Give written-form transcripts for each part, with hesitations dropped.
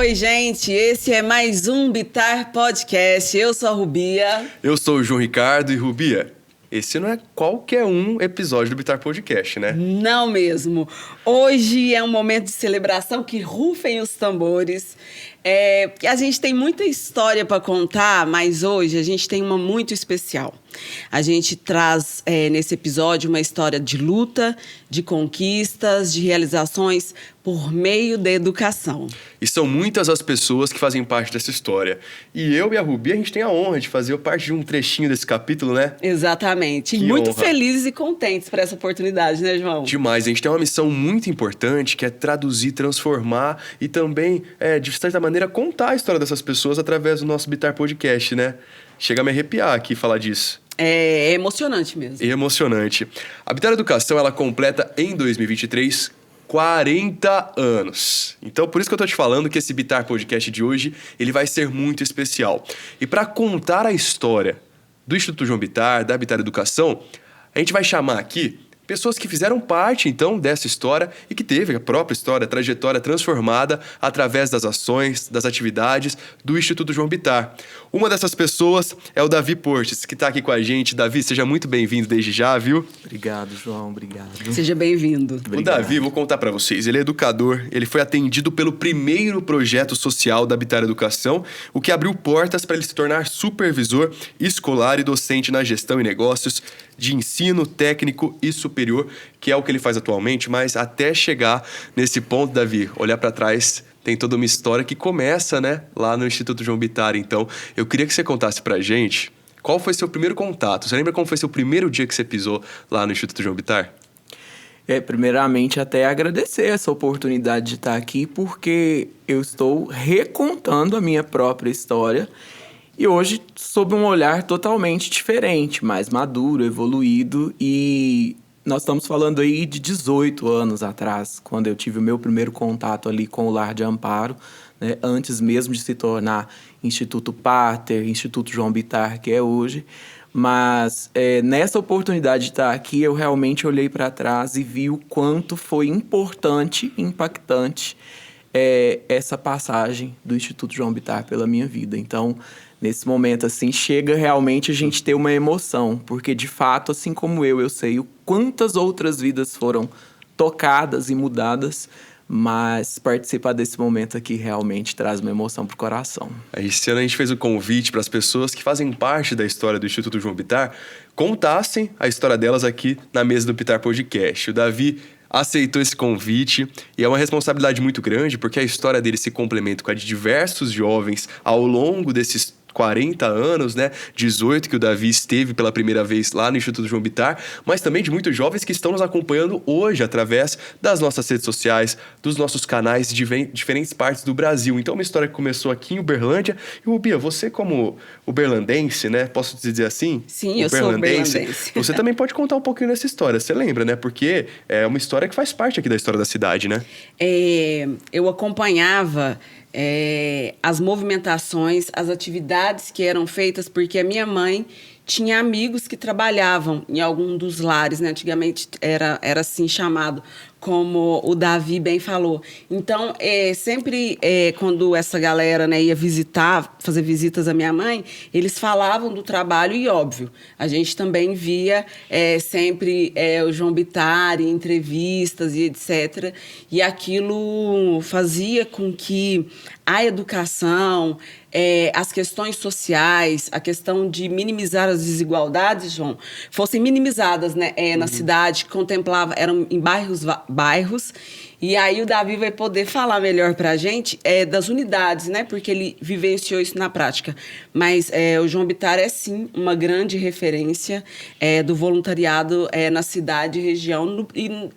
Oi, gente, esse é mais um Bitar Podcast. Eu sou a Rubia. Eu sou o João Ricardo e Rubia, esse não é qualquer um episódio do Bitar Podcast, né? Não mesmo. Hoje é um momento de celebração, que rufem os tambores. A gente tem muita história para contar, mas hoje a gente tem uma muito especial. A gente traz nesse episódio uma história de luta, de conquistas, de realizações por meio da educação. E são muitas as pessoas que fazem parte dessa história. E eu e a Rubi, a gente tem a honra de fazer parte de um trechinho desse capítulo, né? Exatamente. Que muito honra. felizes e contentes por essa oportunidade, né, João? Demais. A gente tem uma missão muito importante, que é traduzir, transformar e também, de certa maneira, contar a história dessas pessoas através do nosso Bitar Podcast, né? Chega a me arrepiar aqui falar disso. É emocionante mesmo. E emocionante. A Bitar Educação, ela completa em 2023 40 anos. Então, por isso que eu tô te falando que esse Bitar Podcast de hoje, ele vai ser muito especial. E para contar a história do Instituto João Bitar, da Bitar Educação, a gente vai chamar aqui pessoas que fizeram parte, então, dessa história e que teve a própria história, a trajetória transformada através das ações, das atividades do Instituto João Bitar. Uma dessas pessoas é o Davi Portes, que está aqui com a gente. Davi, seja muito bem-vindo desde já, viu? Obrigado, João. Obrigado. Seja bem-vindo. O Davi, vou contar para vocês, ele é educador, ele foi atendido pelo primeiro projeto social da Bitar Educação, o que abriu portas para ele se tornar supervisor escolar e docente na gestão e negócios de ensino técnico e superior, que é o que ele faz atualmente, mas até chegar nesse ponto, Davi, olhar para trás, tem toda uma história que começa, né, lá no Instituto João Bitar. Então, eu queria que você contasse pra gente qual foi seu primeiro contato. Você lembra como foi seu primeiro dia que você pisou lá no Instituto João Bitar? Primeiramente, até agradecer essa oportunidade de estar aqui, porque eu estou recontando a minha própria história e hoje sob um olhar totalmente diferente, mais maduro, evoluído, e nós estamos falando aí de 18 anos atrás, quando eu tive o meu primeiro contato ali com o Lar de Amparo, né, antes mesmo de se tornar Instituto Pater, Instituto João Bitar, que é hoje. Mas nessa oportunidade de estar aqui, eu realmente olhei para trás e vi o quanto foi importante e impactante essa passagem do Instituto João Bitar pela minha vida. Então, nesse momento, assim, chega realmente a gente ter uma emoção, porque, de fato, assim como eu sei o quantas outras vidas foram tocadas e mudadas, mas participar desse momento aqui realmente traz uma emoção pro coração. Esse ano a gente fez o convite para as pessoas que fazem parte da história do Instituto João Bitar contassem a história delas aqui na mesa do Bitar Podcast. O Davi aceitou esse convite e é uma responsabilidade muito grande, porque a história dele se complementa com a de diversos jovens ao longo desses 40 anos, né? 18 que o Davi esteve pela primeira vez lá no Instituto João Bitar, mas também de muitos jovens que estão nos acompanhando hoje através das nossas redes sociais, dos nossos canais de diferentes partes do Brasil. Então, uma história que começou aqui em Uberlândia. E, Rubia, você como uberlandense, né? Posso dizer assim? Sim, eu sou uberlandense. Você também pode contar um pouquinho dessa história, você lembra, né? Porque é uma história que faz parte aqui da história da cidade, né? Eu acompanhava as movimentações, as atividades que eram feitas, porque a minha mãe tinha amigos que trabalhavam em algum dos lares, né? Antigamente era assim chamado, como o Davi bem falou. Então, sempre quando essa galera, né, ia fazer visitas à minha mãe, eles falavam do trabalho e, óbvio, a gente também via sempre o João Bitar em entrevistas e etc. E aquilo fazia com que a educação, as questões sociais, a questão de minimizar as desigualdades, João, fossem minimizadas, né, na cidade, que contemplava, eram em bairros. E aí o Davi vai poder falar melhor para a gente das unidades, né? Porque ele vivenciou isso na prática. Mas o João Bitar é, sim, uma grande referência do voluntariado na cidade e região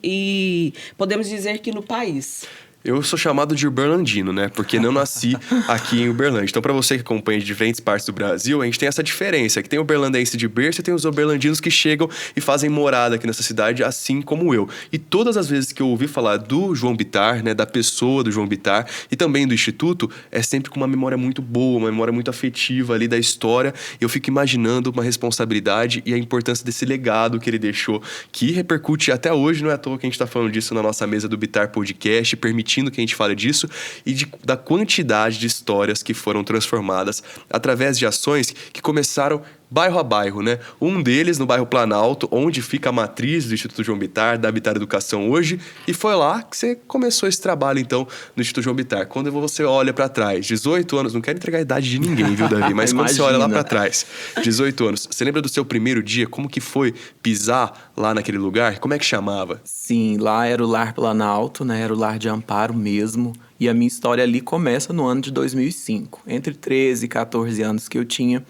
e podemos dizer que no país. Eu sou chamado de uberlandino, né? Porque não nasci aqui em Uberlândia. Então, para você que acompanha de diferentes partes do Brasil, a gente tem essa diferença. Que tem o uberlandense de berço e tem os uberlandinos que chegam e fazem morada aqui nessa cidade, assim como eu. E todas as vezes que eu ouvi falar do João Bitar, né? Da pessoa do João Bitar e também do Instituto, é sempre com uma memória muito boa, uma memória muito afetiva ali da história. E eu fico imaginando uma responsabilidade e a importância desse legado que ele deixou, que repercute até hoje, não é à toa que a gente tá falando disso na nossa mesa do Bitar Podcast, permitindo permitindo que a gente fale disso e da quantidade de histórias que foram transformadas através de ações que começaram bairro a bairro, né? Um deles no bairro Planalto, onde fica a matriz do Instituto João Bittar, da Habitat Educação hoje, e foi lá que você começou esse trabalho, então, no Instituto João Bittar. Quando você olha para trás, 18 anos, não quero entregar a idade de ninguém, viu, Davi? Mas quando você olha lá para trás, 18 anos, você lembra do seu primeiro dia? Como que foi pisar lá naquele lugar? Como é que chamava? Sim, lá era o Lar Planalto, né? Era o lar de amparo mesmo. E a minha história ali começa no ano de 2005. Entre 13 e 14 anos que eu tinha,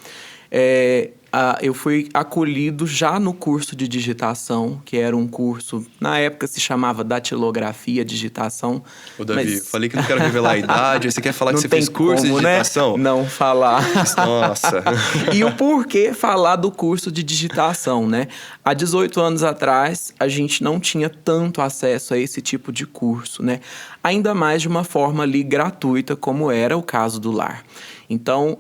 eu fui acolhido já no curso de digitação, que era um curso, na época se chamava datilografia, digitação. Ô, Davi, falei que não quero revelar a idade, aí você quer falar que você fez curso como, de digitação? Né? Não falar. Nossa. E o porquê falar do curso de digitação, né? Há 18 anos atrás, a gente não tinha tanto acesso a esse tipo de curso, né? Ainda mais de uma forma ali gratuita, como era o caso do lar. Então,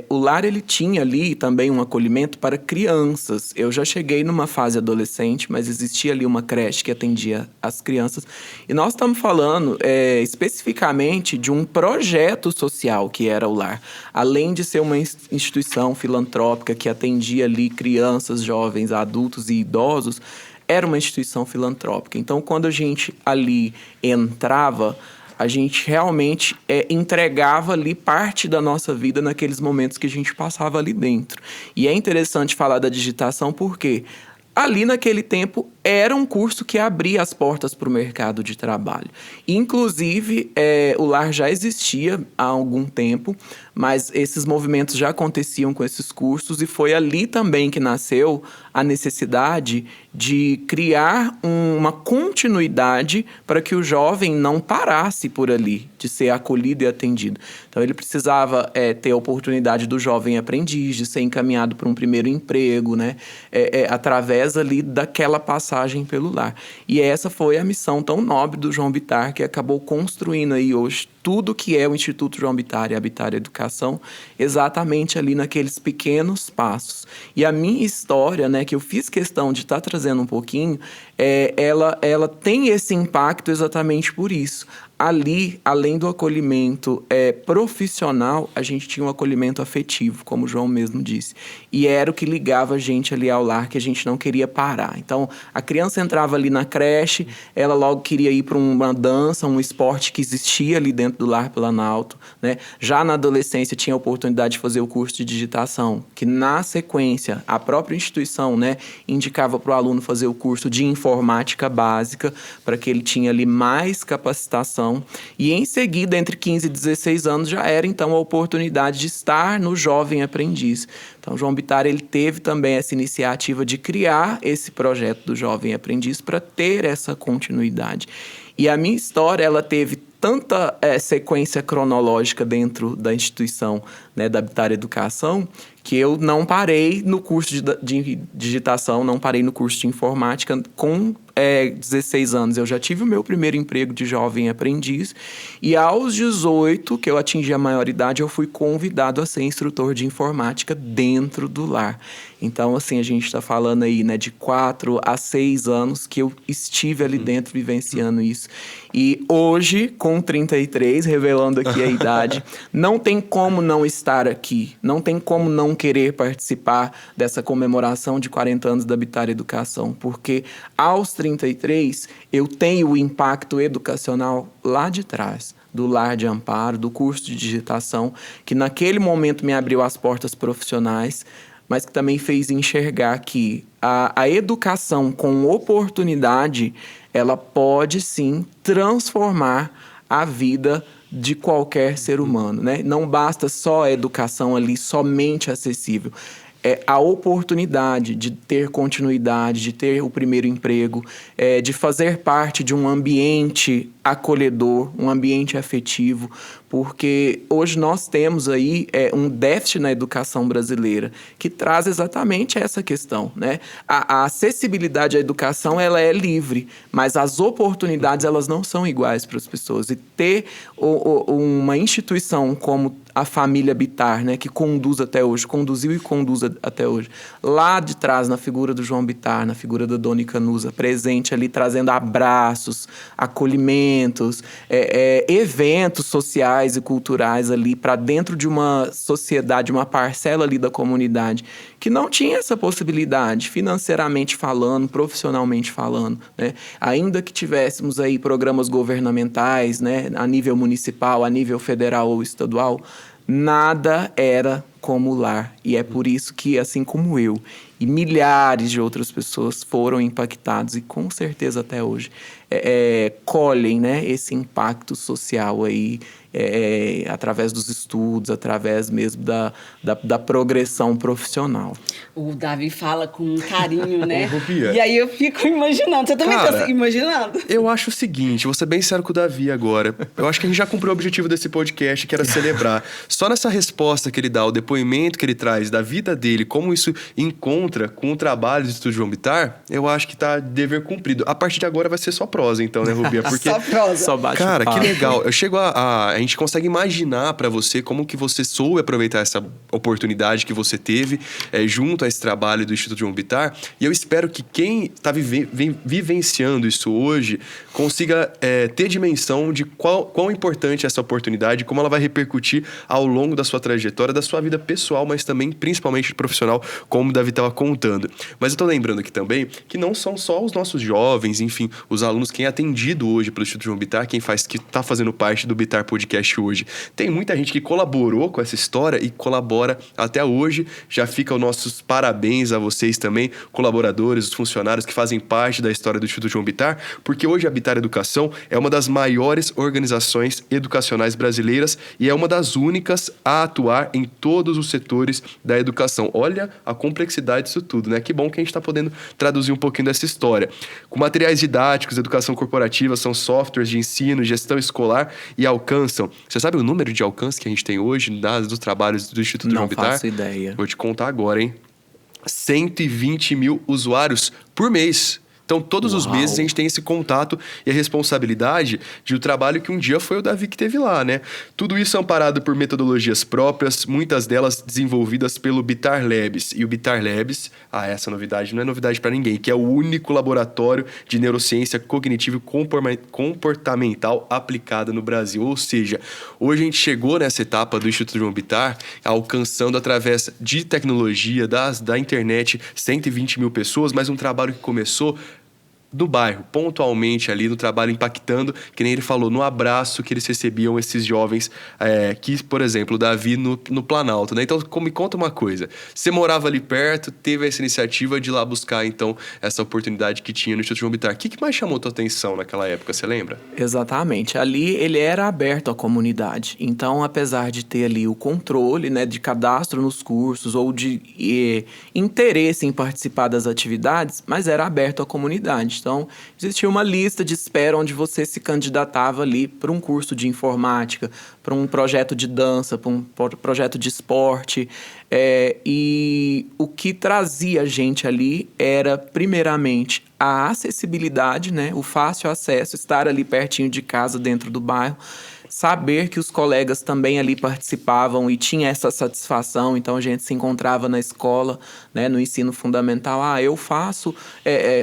o lar ele tinha ali também um acolhimento para crianças. Eu já cheguei numa fase adolescente, mas existia ali uma creche que atendia as crianças. E nós estamos falando especificamente de um projeto social que era o lar. Além de ser uma instituição filantrópica que atendia ali crianças, jovens, adultos e idosos, era uma instituição filantrópica. Então, quando a gente ali entrava, a gente realmente entregava ali parte da nossa vida naqueles momentos que a gente passava ali dentro. E é interessante falar da digitação porque ali naquele tempo era um curso que abria as portas para o mercado de trabalho. Inclusive, o lar já existia há algum tempo, mas esses movimentos já aconteciam com esses cursos e foi ali também que nasceu a necessidade de criar uma continuidade para que o jovem não parasse por ali, de ser acolhido e atendido. Então, ele precisava ter a oportunidade do jovem aprendiz, de ser encaminhado para um primeiro emprego, né? Através ali daquela passagem pelo lar. E essa foi a missão tão nobre do João Bittar, que acabou construindo aí hoje tudo que é o Instituto João Bittar e Habitat Educação, exatamente ali naqueles pequenos passos. E a minha história, né, que eu fiz questão de estar trazendo um pouquinho, ela tem esse impacto exatamente por isso. Ali, além do acolhimento profissional, a gente tinha um acolhimento afetivo, como o João mesmo disse. E era o que ligava a gente ali ao lar, que a gente não queria parar. Então, a criança entrava ali na creche, ela logo queria ir para uma dança, um esporte que existia ali dentro do Lar Planalto, né? Já na adolescência, tinha a oportunidade de fazer o curso de digitação, que na sequência, a própria instituição, né, indicava para o aluno fazer o curso de informática básica, para que ele tinha ali mais capacitação. E em seguida, entre 15 e 16 anos, já era então a oportunidade de estar no Jovem Aprendiz. Então, João Bittar ele teve também essa iniciativa de criar esse projeto do Jovem Aprendiz para ter essa continuidade. E a minha história, ela teve tanta sequência cronológica dentro da instituição, né, da Habitat Educação, que eu não parei no curso de digitação, não parei no curso de informática. Com 16 anos, eu já tive o meu primeiro emprego de jovem aprendiz. E aos 18, que eu atingi a maioridade, eu fui convidado a ser instrutor de informática dentro do lar. Então, assim, a gente está falando aí, né, de 4 a 6 anos que eu estive ali dentro vivenciando isso. E hoje, com 33, revelando aqui a idade, não tem como não estar aqui, não tem como não querer participar dessa comemoração de 40 anos da Habitat Educação, porque aos 33 eu tenho o impacto educacional lá de trás, do lar de amparo, do curso de digitação, que naquele momento me abriu as portas profissionais, mas que também fez enxergar que a educação com oportunidade, ela pode sim transformar a vida de qualquer ser humano, né? Não basta só a educação ali, somente acessível. A oportunidade de ter continuidade, de ter o primeiro emprego, de fazer parte de um ambiente acolhedor, um ambiente afetivo, porque hoje nós temos aí um déficit na educação brasileira que traz exatamente essa questão, né? A acessibilidade à educação, ela é livre, mas as oportunidades, elas não são iguais para as pessoas. E ter uma instituição como a família Bittar, né, que conduz até hoje, conduziu e conduz até hoje. Lá de trás, na figura do João Bittar, na figura da Dona Icanusa, presente ali, trazendo abraços, acolhimentos, eventos sociais e culturais ali para dentro de uma sociedade, uma parcela ali da comunidade, que não tinha essa possibilidade, financeiramente falando, profissionalmente falando, né? Ainda que tivéssemos aí programas governamentais, né, a nível municipal, a nível federal ou estadual, nada era como o lar. E é por isso que, assim como eu e milhares de outras pessoas foram impactados e com certeza até hoje colhem, né, esse impacto social aí através dos estudos, através mesmo da progressão profissional. O Davi fala com um carinho, né? Rubia. E aí eu fico imaginando. Você também tá imaginando? Eu acho o seguinte, vou ser bem sério com o Davi agora. Eu acho que a gente já cumpriu o objetivo desse podcast, que era celebrar. Só nessa resposta que ele dá, o depoimento que ele traz da vida dele, como isso encontra com o trabalho do Instituto João Bittar, eu acho que tá dever cumprido. A partir de agora vai ser só prosa, então, né, Rubia? Porque, Só prosa. Só bate cara, papo. que legal. Eu chego a gente consegue imaginar pra você como que você soube aproveitar essa oportunidade que você teve junto a esse trabalho do Instituto João Bittar. E eu espero que quem tá vivenciando isso hoje consiga ter dimensão de quão importante é essa oportunidade, como ela vai repercutir ao longo da sua trajetória, da sua vida pessoal, mas também, principalmente, profissional, como o Davi estava contando. Mas eu tô lembrando aqui também que não são só os nossos jovens, enfim, os alunos, quem é atendido hoje pelo Instituto João Bittar, que tá fazendo parte do Bittar Podcast hoje. Tem muita gente que colaborou com essa história e colabora até hoje. Já fica os nossos parabéns a vocês também, colaboradores, os funcionários que fazem parte da história do Instituto João Bittar, porque hoje a Bittar Educação é uma das maiores organizações educacionais brasileiras e é uma das únicas a atuar em todos os setores da educação. Olha a complexidade disso tudo, né? Que bom que a gente está podendo traduzir um pouquinho dessa história. Com materiais didáticos, educação corporativa, são softwares de ensino, gestão escolar e alcançam. Você sabe o número de alcance que a gente tem hoje dos trabalhos do Instituto João Bittar? Não faço ideia. Vou te contar agora, hein? 120 mil usuários por mês. Então, todos os meses a gente tem esse contato e a responsabilidade de o trabalho que um dia foi o Davi que teve lá, né? Tudo isso é amparado por metodologias próprias, muitas delas desenvolvidas pelo Bittar Labs. E o Bittar Labs, essa novidade não é novidade para ninguém, que é o único laboratório de neurociência cognitiva e comportamental aplicada no Brasil. Ou seja, hoje a gente chegou nessa etapa do Instituto João Bittar, alcançando através de tecnologia, da internet, 120 mil pessoas, mas um trabalho que começou do bairro, pontualmente ali, no trabalho impactando, que nem ele falou, no abraço que eles recebiam esses jovens, que, por exemplo, o Davi no Planalto, né? Então, me conta uma coisa, você morava ali perto, teve essa iniciativa de ir lá buscar, então, essa oportunidade que tinha no Instituto João Bittar. O que mais chamou tua atenção naquela época, você lembra? Exatamente. Ali, ele era aberto à comunidade. Então, apesar de ter ali o controle, né, de cadastro nos cursos ou de interesse em participar das atividades, mas era aberto à comunidade. Então, existia uma lista de espera onde você se candidatava ali para um curso de informática, para um projeto de dança, para um projeto de esporte. E o que trazia a gente ali era, primeiramente, a acessibilidade, né? O fácil acesso, estar ali pertinho de casa, dentro do bairro. Saber que os colegas também ali participavam e tinha essa satisfação, então a gente se encontrava na escola, né, no ensino fundamental, eu faço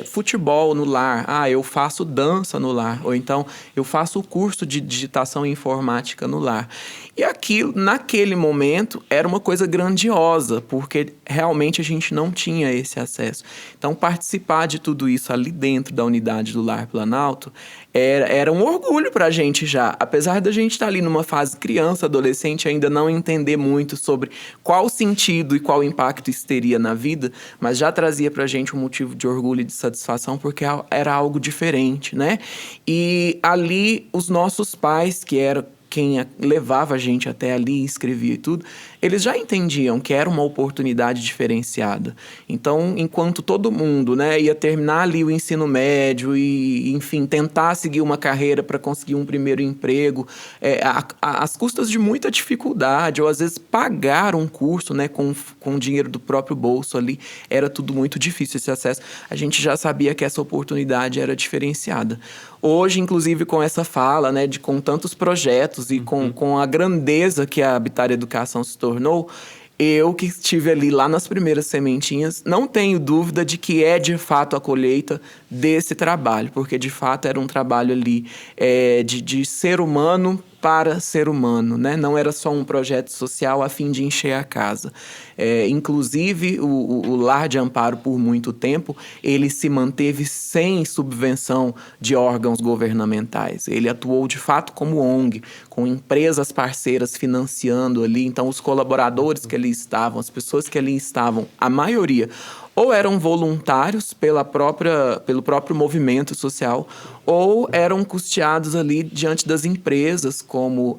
futebol no lar, eu faço dança no lar, ou então eu faço o curso de digitação e informática no lar. E aquilo, naquele momento, era uma coisa grandiosa, porque realmente a gente não tinha esse acesso. Então, participar de tudo isso ali dentro da unidade do Lar Planalto era um orgulho pra gente já. Apesar da gente estar ali numa fase criança, adolescente, ainda não entender muito sobre qual sentido e qual impacto isso teria na vida, mas já trazia pra gente um motivo de orgulho e de satisfação, porque era algo diferente, né? E ali, os nossos pais, que eram quem levava a gente até ali, escrevia e tudo, eles já entendiam que era uma oportunidade diferenciada. Então, enquanto todo mundo, né, ia terminar ali o ensino médio e, enfim, tentar seguir uma carreira para conseguir um primeiro emprego, às custas de muita dificuldade, ou às vezes pagar um curso, né, com o dinheiro do próprio bolso ali, era tudo muito difícil esse acesso. A gente já sabia que essa oportunidade era diferenciada. Hoje, inclusive, com essa fala, né, com tantos projetos e com a grandeza que a Habitat Educação se tornou, eu que estive ali lá nas primeiras sementinhas, não tenho dúvida de que é de fato a colheita desse trabalho, porque de fato era um trabalho ali de ser humano para ser humano, né? Não era só um projeto social a fim de encher a casa. Inclusive, o Lar de Amparo, por muito tempo, ele se manteve sem subvenção de órgãos governamentais. Ele atuou, de fato, como ONG, com empresas parceiras financiando ali. Então, os colaboradores que ali estavam, as pessoas que ali estavam, a maioria, ou eram voluntários pelo próprio movimento social, ou eram custeados ali diante das empresas, como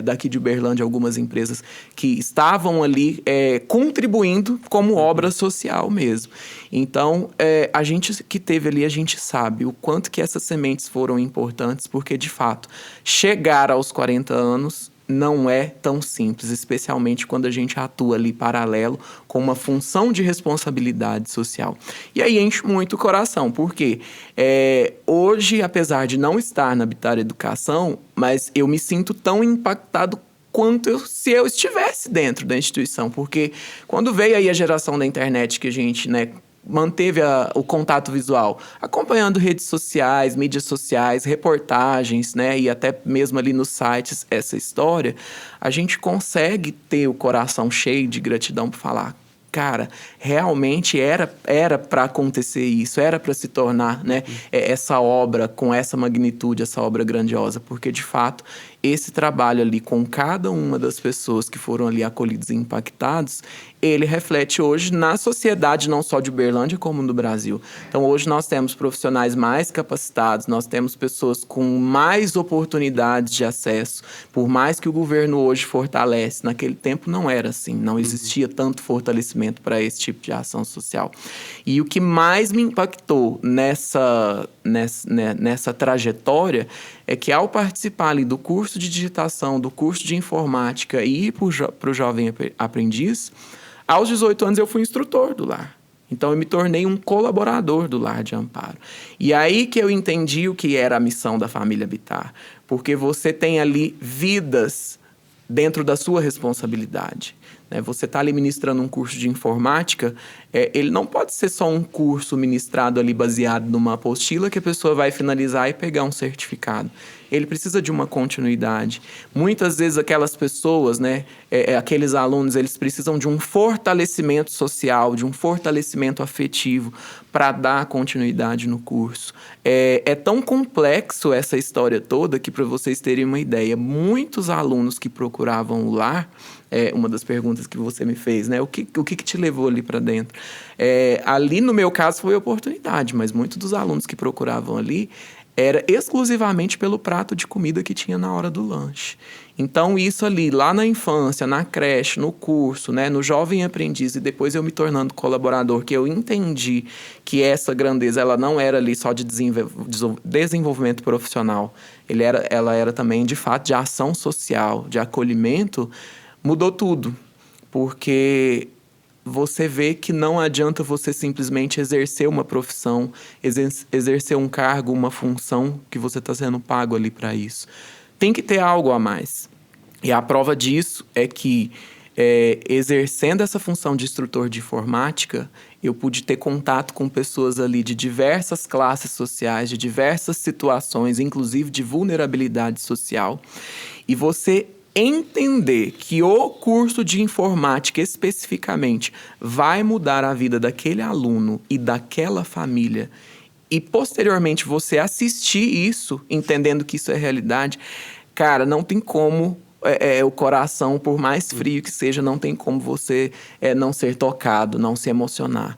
daqui de Uberlândia, algumas empresas que estavam ali contribuindo como obra social mesmo. Então, a gente que teve ali, a gente sabe o quanto que essas sementes foram importantes, porque, de fato, chegar aos 40 anos não é tão simples, especialmente quando a gente atua ali paralelo com uma função de responsabilidade social. E aí enche muito o coração, porque hoje, apesar de não estar na Habitat Educação, mas eu me sinto tão impactado quanto se eu estivesse dentro da instituição, porque quando veio aí a geração da internet que a gente, né, manteve o contato visual, acompanhando redes sociais, mídias sociais, reportagens, né, e até mesmo ali nos sites essa história, a gente consegue ter o coração cheio de gratidão por falar, cara, realmente era para acontecer isso, era para se tornar, né, essa obra com essa magnitude, essa obra grandiosa, porque de fato esse trabalho ali com cada uma das pessoas que foram ali acolhidos e impactados, ele reflete hoje na sociedade não só de Uberlândia como no Brasil. Então hoje nós temos profissionais mais capacitados, nós temos pessoas com mais oportunidades de acesso, por mais que o governo hoje fortalece, naquele tempo não era assim, não existia tanto fortalecimento para esse tipo de ação social. E o que mais me impactou nessa trajetória é que ao participar ali do curso de digitação, do curso de informática e ir para o Jovem Aprendiz, aos 18 anos eu fui instrutor do lar. Então eu me tornei um colaborador do Lar de Amparo. E aí que eu entendi o que era a missão da família Habitat, porque você tem ali vidas dentro da sua responsabilidade. Você está ali ministrando um curso de informática, ele não pode ser só um curso ministrado ali baseado numa apostila que a pessoa vai finalizar e pegar um certificado. Ele precisa de uma continuidade. Muitas vezes aquelas pessoas, né, aqueles alunos, eles precisam de um fortalecimento social, de um fortalecimento afetivo para dar continuidade no curso. É tão complexo essa história toda que, para vocês terem uma ideia, muitos alunos que procuravam o lar, uma das perguntas que você me fez, né? O que te levou ali para dentro? Ali, no meu caso, foi oportunidade, mas muitos dos alunos que procuravam ali era exclusivamente pelo prato de comida que tinha na hora do lanche. Então, isso ali, lá na infância, na creche, no curso, né, no Jovem Aprendiz, e depois eu me tornando colaborador, que eu entendi que essa grandeza ela não era ali só de desenvolvimento profissional, ela era também, de fato, de ação social, de acolhimento, mudou tudo, porque você vê que não adianta você simplesmente exercer uma profissão, exercer um cargo, uma função que você está sendo pago ali para isso. Tem que ter algo a mais. E a prova disso é que, exercendo essa função de instrutor de informática, eu pude ter contato com pessoas ali de diversas classes sociais, de diversas situações, inclusive de vulnerabilidade social. E você entender que o curso de informática especificamente vai mudar a vida daquele aluno e daquela família e posteriormente você assistir isso, entendendo que isso é realidade, cara, não tem como o coração, por mais frio que seja, não tem como você não ser tocado, não se emocionar.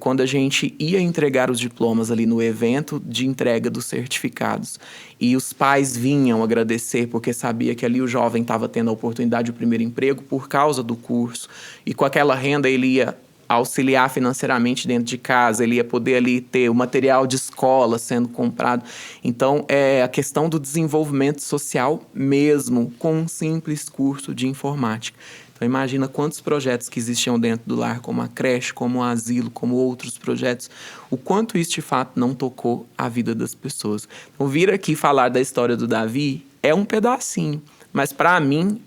Quando a gente ia entregar os diplomas ali no evento de entrega dos certificados e os pais vinham agradecer porque sabia que ali o jovem estava tendo a oportunidade do primeiro emprego por causa do curso e com aquela renda ele ia auxiliar financeiramente dentro de casa, ele ia poder ali ter o material de escola sendo comprado. Então, é a questão do desenvolvimento social mesmo, com um simples curso de informática. Então imagina quantos projetos que existiam dentro do lar, como a creche, como o asilo, como outros projetos, o quanto isso de fato não tocou a vida das pessoas. Então vir aqui falar da história do Davi é um pedacinho, mas para mim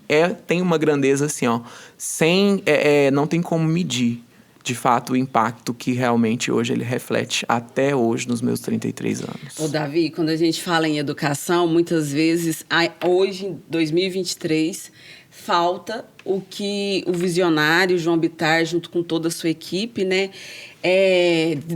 tem uma grandeza assim, ó, não tem como medir de fato o impacto que realmente hoje ele reflete até hoje nos meus 33 anos. Ô, Davi, quando a gente fala em educação, muitas vezes, hoje, em 2023, falta o que o visionário João Bittar, junto com toda a sua equipe, né,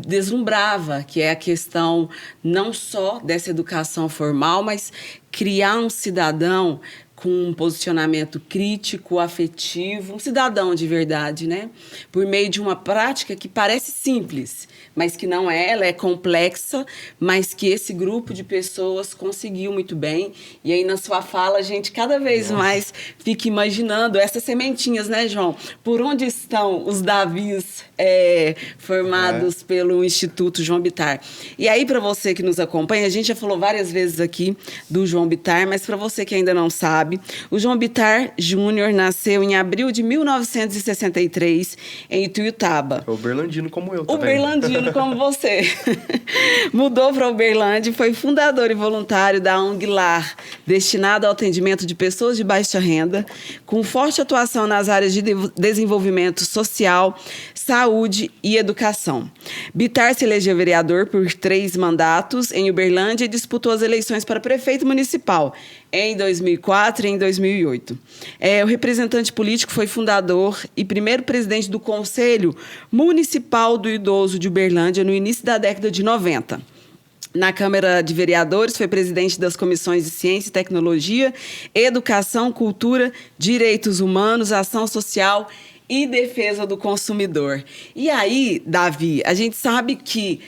deslumbrava, que é a questão não só dessa educação formal, mas criar um cidadão com um posicionamento crítico, afetivo, um cidadão de verdade, né? Por meio de uma prática que parece simples, mas que não é, ela é complexa, mas que esse grupo de pessoas conseguiu muito bem. E aí, na sua fala, a gente cada vez mais fica imaginando essas sementinhas, né, João? Por onde estão os Davis formados pelo Instituto João Bittar? E aí, para você que nos acompanha, a gente já falou várias vezes aqui do João Bittar, mas para você que ainda não sabe, o João Bittar Júnior nasceu em abril de 1963 em Ituiutaba. Uberlandino como eu, tá vendo? Uberlandino como você. Mudou para Uberlândia e foi fundador e voluntário da ONG Lar, destinado ao atendimento de pessoas de baixa renda, com forte atuação nas áreas de desenvolvimento social, saúde e educação. Bittar se elegeu vereador por 3 mandatos em Uberlândia e disputou as eleições para prefeito municipal em 2004 e em 2008. O representante político foi fundador e primeiro presidente do Conselho Municipal do Idoso de Uberlândia no início da década de 90. Na Câmara de Vereadores, foi presidente das comissões de Ciência e Tecnologia, Educação, Cultura, Direitos Humanos, Ação Social e Defesa do Consumidor. E aí, Davi, a gente sabe que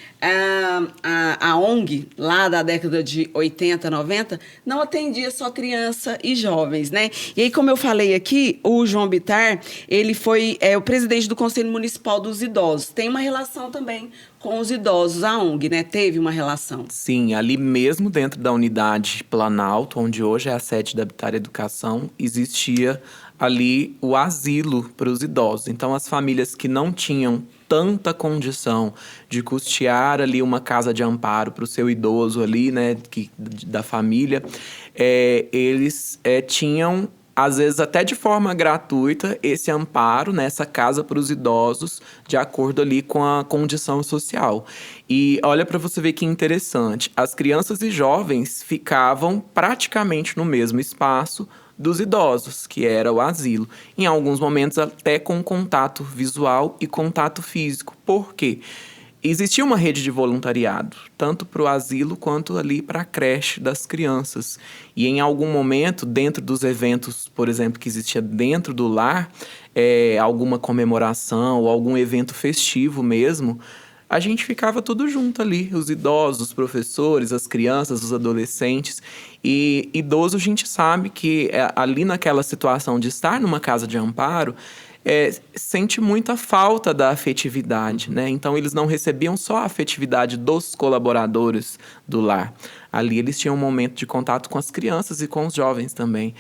a ONG, lá da década de 80, 90, não atendia só criança e jovens, né? E aí, como eu falei aqui, o João Bittar, ele foi o presidente do Conselho Municipal dos Idosos. Tem uma relação também com os idosos, a ONG, né? Teve uma relação. Sim, ali mesmo dentro da unidade Planalto, onde hoje é a sede da Bittar Educação, existia ali o asilo para os idosos. Então, as famílias que não tinham tanta condição de custear ali uma casa de amparo para o seu idoso ali, né, da família, eles tinham, às vezes até de forma gratuita, esse amparo, né, essa casa para os idosos, de acordo ali com a condição social. E olha para você ver que interessante, as crianças e jovens ficavam praticamente no mesmo espaço dos idosos, que era o asilo. Em alguns momentos até com contato visual e contato físico. Por quê? Existia uma rede de voluntariado, tanto para o asilo quanto ali para a creche das crianças. E em algum momento, dentro dos eventos, por exemplo, que existia dentro do lar, alguma comemoração ou algum evento festivo mesmo, a gente ficava tudo junto ali, os idosos, os professores, as crianças, os adolescentes. E idoso a gente sabe que ali naquela situação de estar numa casa de amparo, sente muita falta da afetividade, né? Então, eles não recebiam só a afetividade dos colaboradores do lar. Ali, eles tinham um momento de contato com as crianças e com os jovens também.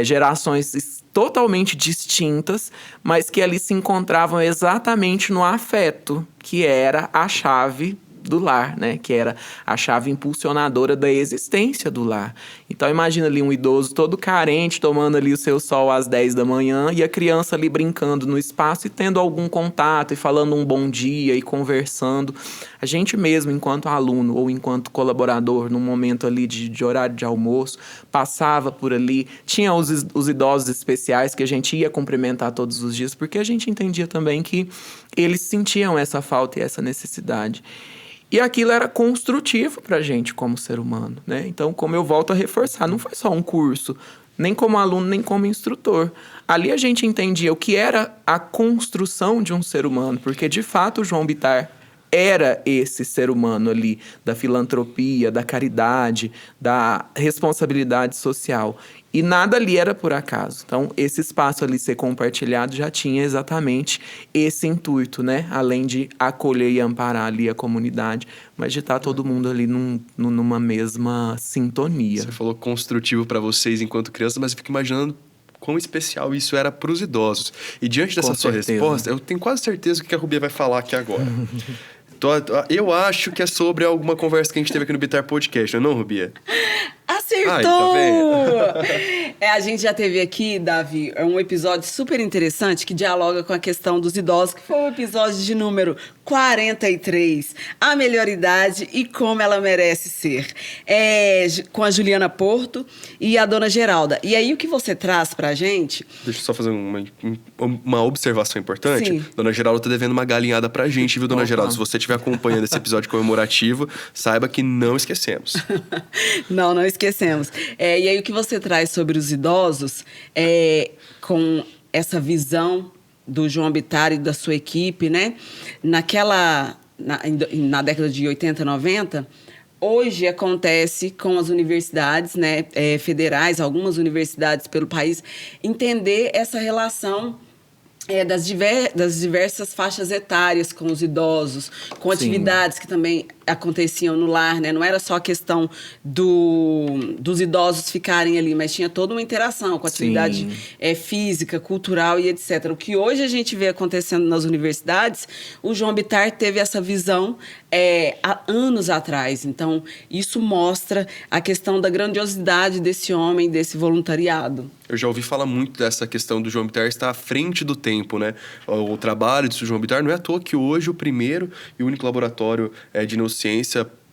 Gerações totalmente distintas, mas que ali se encontravam exatamente no afeto, que era a chave do lar, né? Que era a chave impulsionadora da existência do lar. Então, imagina ali um idoso todo carente, tomando ali o seu sol às 10 da manhã, e a criança ali brincando no espaço e tendo algum contato, e falando um bom dia, e conversando. A gente mesmo, enquanto aluno ou enquanto colaborador, num momento ali de horário de almoço, passava por ali, tinha os idosos especiais que a gente ia cumprimentar todos os dias, porque a gente entendia também que eles sentiam essa falta e essa necessidade. E aquilo era construtivo pra gente como ser humano, né? Então, como eu volto a reforçar, não foi só um curso, nem como aluno, nem como instrutor. Ali a gente entendia o que era a construção de um ser humano, porque, de fato, o João Bittar era esse ser humano ali, da filantropia, da caridade, da responsabilidade social. E nada ali era por acaso. Então, esse espaço ali ser compartilhado já tinha exatamente esse intuito, né? Além de acolher e amparar ali a comunidade, mas de estar todo mundo ali numa mesma sintonia. Você falou construtivo para vocês enquanto crianças, mas eu fico imaginando quão especial isso era para os idosos. E diante dessa sua resposta, eu tenho quase certeza que a Rubia vai falar aqui agora. Eu acho que é sobre alguma conversa que a gente teve aqui no Bitar Podcast, não é não, Rubia? Acertou! Ai, tá vendo? A gente já teve aqui, Davi, um episódio super interessante que dialoga com a questão dos idosos, que foi o episódio de número 43, a melhor idade e como ela merece ser, com a Juliana Porto e a dona Geralda. E aí o que você traz pra gente... Deixa eu só fazer uma observação importante. Sim. Dona Geralda tá devendo uma galinhada pra gente, viu, dona Geralda? Se você estiver acompanhando esse episódio comemorativo, saiba que não esquecemos. Não esquecemos. E aí o que você traz sobre os idosos, com essa visão do João Bittar e da sua equipe, né? Na década de 80, 90, hoje acontece com as universidades, né, federais, algumas universidades pelo país, entender essa relação das diversas faixas etárias com os idosos, com atividades que também aconteciam no lar, né? Não era só a questão dos idosos ficarem ali, mas tinha toda uma interação com atividade física, cultural e etc. O que hoje a gente vê acontecendo nas universidades, o João Bittar teve essa visão há anos atrás. Então, isso mostra a questão da grandiosidade desse homem, desse voluntariado. Eu já ouvi falar muito dessa questão do João Bittar estar à frente do tempo, né? O trabalho do João Bittar não é à toa que hoje o primeiro e único laboratório de neurociência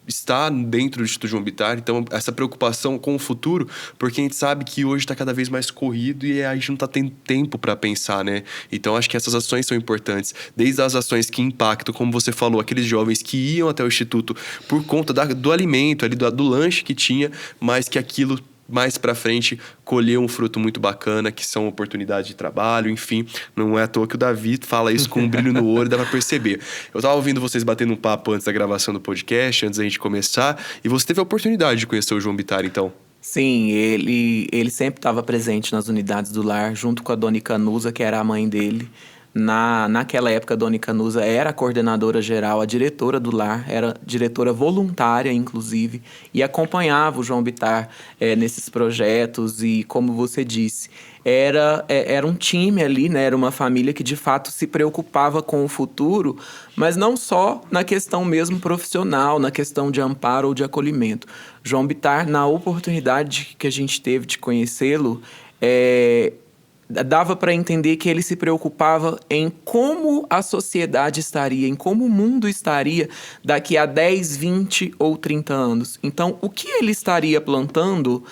está dentro do Instituto João Bittar. Então, essa preocupação com o futuro, porque a gente sabe que hoje está cada vez mais corrido e a gente não está tendo tempo para pensar, né? Então, acho que essas ações são importantes. Desde as ações que impactam, como você falou, aqueles jovens que iam até o Instituto por conta do alimento, ali, do lanche que tinha, mas que aquilo... mais pra frente, colher um fruto muito bacana, que são oportunidades de trabalho, enfim. Não é à toa que o Davi fala isso com um brilho no olho, dá pra perceber. Eu tava ouvindo vocês batendo um papo antes da gravação do podcast, antes da gente começar, e você teve a oportunidade de conhecer o João Bittar, então? Sim, ele sempre estava presente nas unidades do lar, junto com a dona Icanusa, que era a mãe dele. Naquela época, a dona Icanusa era a coordenadora geral, a diretora do lar, era diretora voluntária, inclusive, e acompanhava o João Bittar nesses projetos e, como você disse, era um time ali, né? Era uma família que, de fato, se preocupava com o futuro, mas não só na questão mesmo profissional, na questão de amparo ou de acolhimento. João Bittar, na oportunidade que a gente teve de conhecê-lo, dava para entender que ele se preocupava em como a sociedade estaria, em como o mundo estaria daqui a 10, 20 ou 30 anos. Então, o que ele estaria plantando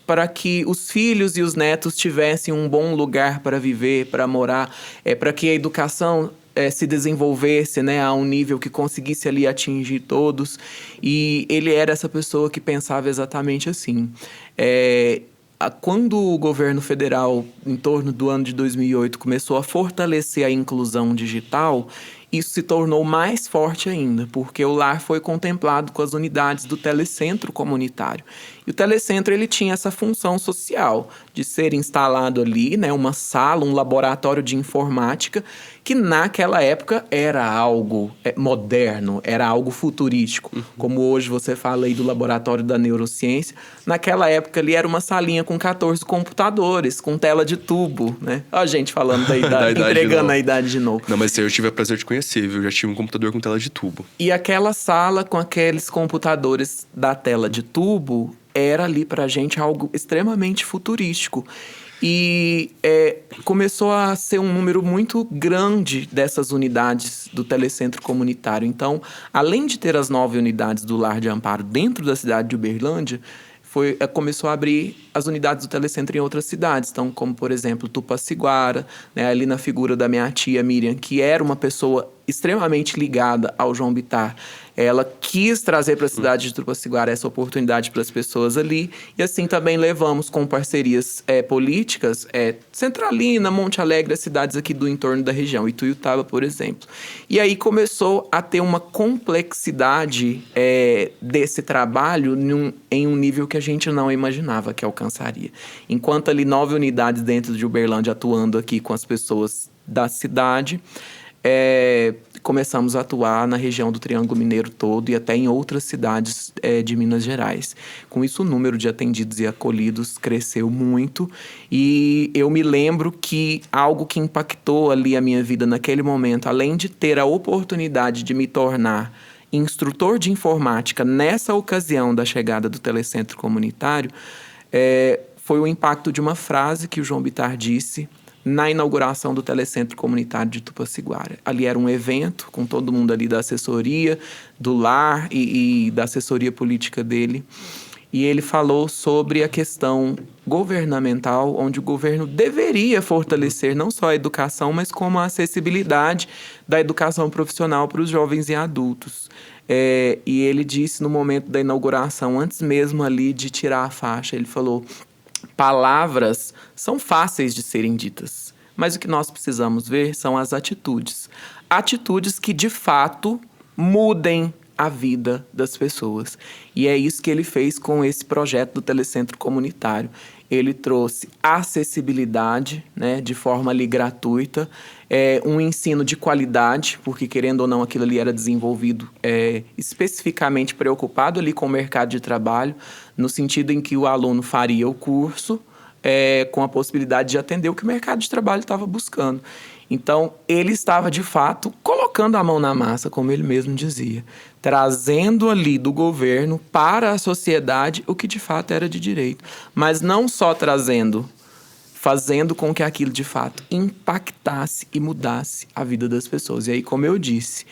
para que os filhos e os netos tivessem um bom lugar para viver, para morar, para que a educação se desenvolvesse, né, a um nível que conseguisse ali atingir todos. E ele era essa pessoa que pensava exatamente assim. Quando o governo federal, em torno do ano de 2008, começou a fortalecer a inclusão digital, isso se tornou mais forte ainda, porque o lar foi contemplado com as unidades do telecentro comunitário. E o telecentro ele tinha essa função social de ser instalado ali, né, uma sala, um laboratório de informática, que naquela época era algo moderno, era algo futurístico. Como hoje você fala aí do laboratório da neurociência, naquela época ali era uma salinha com 14 computadores, com tela de tubo, né? Ó, a gente falando da idade, entregando a idade de novo. Não, mas eu tive o prazer de conhecer, viu? Eu já tive um computador com tela de tubo. E aquela sala com aqueles computadores da tela de tubo era ali pra gente algo extremamente futurístico. E começou a ser um número muito grande dessas unidades do telecentro comunitário. Então, além de ter as 9 unidades do Lar de Amparo dentro da cidade de Uberlândia, começou a abrir as unidades do telecentro em outras cidades. Então, como, por exemplo, Tupaciguara, né, ali na figura da minha tia Miriam, que era uma pessoa extremamente ligada ao João Bittar. Ela quis trazer para a cidade de Tupaciguara essa oportunidade para as pessoas ali. E assim também levamos com parcerias políticas, Centralina, Monte Alegre, as cidades aqui do entorno da região, Ituiutaba, por exemplo. E aí começou a ter uma complexidade desse trabalho em um nível que a gente não imaginava que alcançaria. Enquanto ali 9 unidades dentro de Uberlândia atuando aqui com as pessoas da cidade, começamos a atuar na região do Triângulo Mineiro todo e até em outras cidades de Minas Gerais. Com isso, o número de atendidos e acolhidos cresceu muito e eu me lembro que algo que impactou ali a minha vida naquele momento, além de ter a oportunidade de me tornar instrutor de informática nessa ocasião da chegada do telecentro comunitário, foi o impacto de uma frase que o João Bittar disse na inauguração do telecentro comunitário de Tupaciguara. Ali era um evento com todo mundo ali da assessoria, do lar e da assessoria política dele. E ele falou sobre a questão governamental, onde o governo deveria fortalecer não só a educação, mas como a acessibilidade da educação profissional para os jovens e adultos. E ele disse no momento da inauguração, antes mesmo ali de tirar a faixa, ele falou: palavras são fáceis de serem ditas, mas o que nós precisamos ver são as atitudes. Atitudes que, de fato, mudem a vida das pessoas. E é isso que ele fez com esse projeto do telecentro comunitário. Ele trouxe acessibilidade, né, de forma ali gratuita, um ensino de qualidade, porque, querendo ou não, aquilo ali era desenvolvido especificamente preocupado ali com o mercado de trabalho, no sentido em que o aluno faria o curso com a possibilidade de atender o que o mercado de trabalho estava buscando. Então, ele estava, de fato, colocando a mão na massa, como ele mesmo dizia, trazendo ali do governo para a sociedade o que de fato era de direito. Mas não só trazendo, fazendo com que aquilo de fato impactasse e mudasse a vida das pessoas. E aí, como eu disse,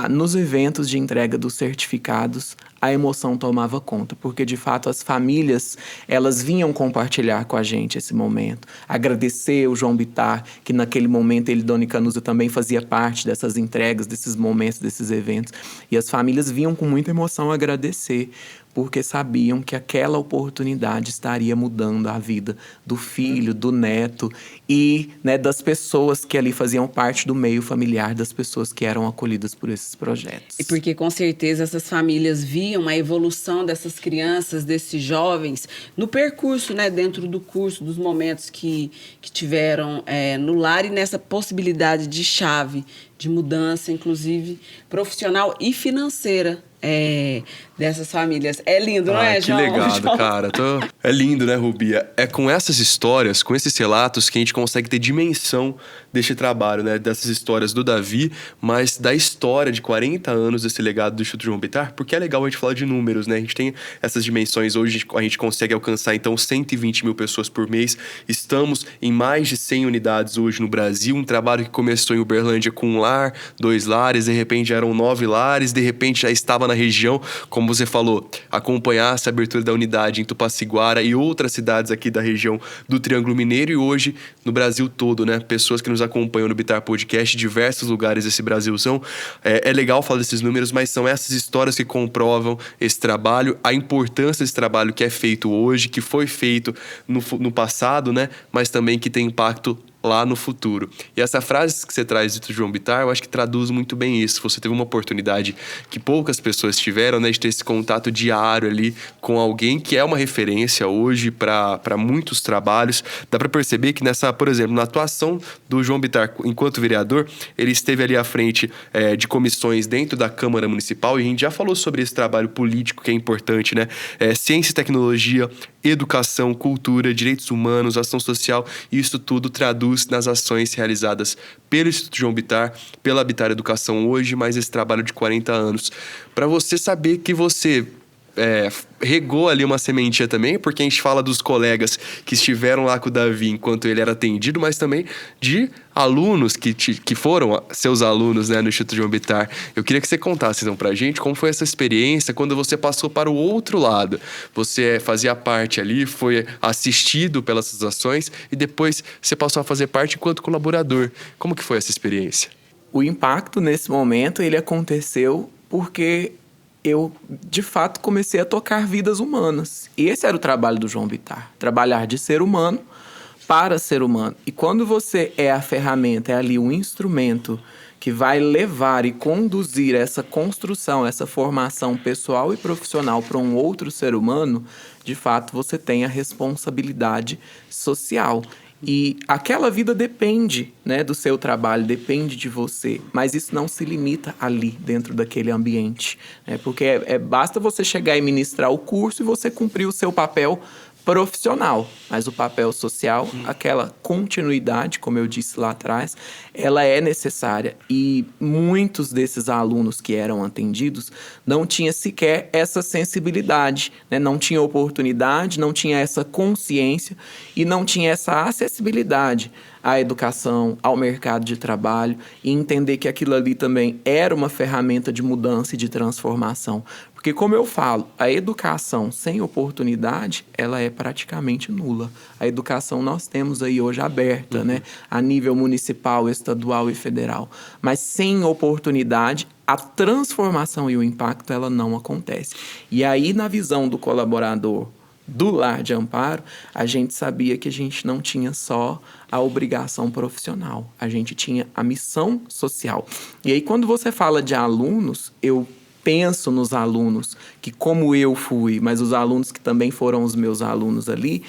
nos eventos de entrega dos certificados, a emoção tomava conta, porque de fato as famílias, elas vinham compartilhar com a gente esse momento, agradecer o João Bittar, que naquele momento ele, Dona Canuza, também fazia parte dessas entregas, desses momentos, desses eventos, e as famílias vinham com muita emoção agradecer, porque sabiam que aquela oportunidade estaria mudando a vida do filho, do neto e, né, das pessoas que ali faziam parte do meio familiar, das pessoas que eram acolhidas por esses projetos. E porque, com certeza, essas famílias viam a evolução dessas crianças, desses jovens, no percurso, né, dentro do curso, dos momentos que tiveram no lar e nessa possibilidade de chave, de mudança, inclusive profissional e financeira. Dessas famílias. É lindo, não é, João? Que legado, cara. É lindo, né, Rubia? É com essas histórias, com esses relatos que a gente consegue ter dimensão deste trabalho, né? Dessas histórias do Davi, mas da história de 40 anos desse legado do Instituto João Bittar, porque é legal a gente falar de números, né? A gente tem essas dimensões. Hoje a gente consegue alcançar, então, 120 mil pessoas por mês. Estamos em mais de 100 unidades hoje no Brasil. Um trabalho que começou em Uberlândia com 1 lar, 2 lares, de repente eram 9 lares, de repente já estava na região, como você falou, acompanhasse a abertura da unidade em Tupaciguara e outras cidades aqui da região do Triângulo Mineiro e hoje no Brasil todo, né? Pessoas que nos acompanham no Bittar Podcast, diversos lugares desse Brasilzão. É legal falar desses números, mas são essas histórias que comprovam esse trabalho, a importância desse trabalho que é feito hoje, que foi feito no passado, né? Mas também que tem impacto lá no futuro. E essa frase que você traz do João Bittar, eu acho que traduz muito bem isso. Você teve uma oportunidade que poucas pessoas tiveram, né, de ter esse contato diário ali com alguém que é uma referência hoje para muitos trabalhos. Dá para perceber que por exemplo, na atuação do João Bittar enquanto vereador, ele esteve ali à frente de comissões dentro da Câmara Municipal e a gente já falou sobre esse trabalho político que é importante, né? Ciência e tecnologia, educação, cultura, direitos humanos, ação social, isso tudo traduz nas ações realizadas pelo Instituto João Bittar, pela Bittar Educação hoje, mais esse trabalho de 40 anos. Para você saber que você regou ali uma sementinha também, porque a gente fala dos colegas que estiveram lá com o Davi enquanto ele era atendido, mas também de alunos que foram seus alunos, né, no Instituto João Bittar. Eu queria que você contasse então pra gente como foi essa experiência quando você passou para o outro lado. Você fazia parte ali, foi assistido pelas ações e depois você passou a fazer parte enquanto colaborador. Como que foi essa experiência? O impacto nesse momento, ele aconteceu porque eu, de fato, comecei a tocar vidas humanas. E esse era o trabalho do João Bittar. Trabalhar de ser humano para ser humano. E quando você é a ferramenta, é ali um instrumento que vai levar e conduzir essa construção, essa formação pessoal e profissional para um outro ser humano, de fato, você tem a responsabilidade social. E aquela vida depende, né, do seu trabalho, depende de você. Mas isso não se limita ali, dentro daquele ambiente. Né? Porque basta você chegar e ministrar o curso e você cumprir o seu papel profissional. Mas o papel social, aquela continuidade, como eu disse lá atrás, ela é necessária. E muitos desses alunos que eram atendidos não tinham sequer essa sensibilidade, né? Não tinha oportunidade, não tinha essa consciência e não tinha essa acessibilidade à educação, ao mercado de trabalho e entender que aquilo ali também era uma ferramenta de mudança e de transformação. Porque, como eu falo, a educação sem oportunidade, ela é praticamente nula. A educação nós temos aí hoje aberta, né? A nível municipal, estadual e federal. Mas sem oportunidade, a transformação e o impacto, ela não acontece. E aí, na visão do colaborador do Lar de Amparo, a gente sabia que a gente não tinha só a obrigação profissional. A gente tinha a missão social. E aí, quando você fala de alunos, eu penso nos alunos que, como eu fui, mas os alunos que também foram os meus alunos ali,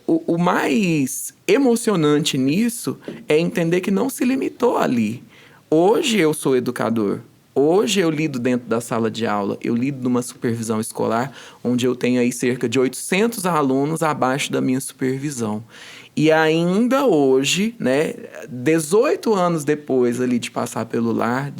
o mais emocionante nisso é entender que não se limitou ali. Hoje eu sou educador. Hoje eu lido dentro da sala de aula, eu lido numa supervisão escolar, onde eu tenho aí cerca de 800 alunos abaixo da minha supervisão. E ainda hoje, né, 18 anos depois ali de passar pelo lar,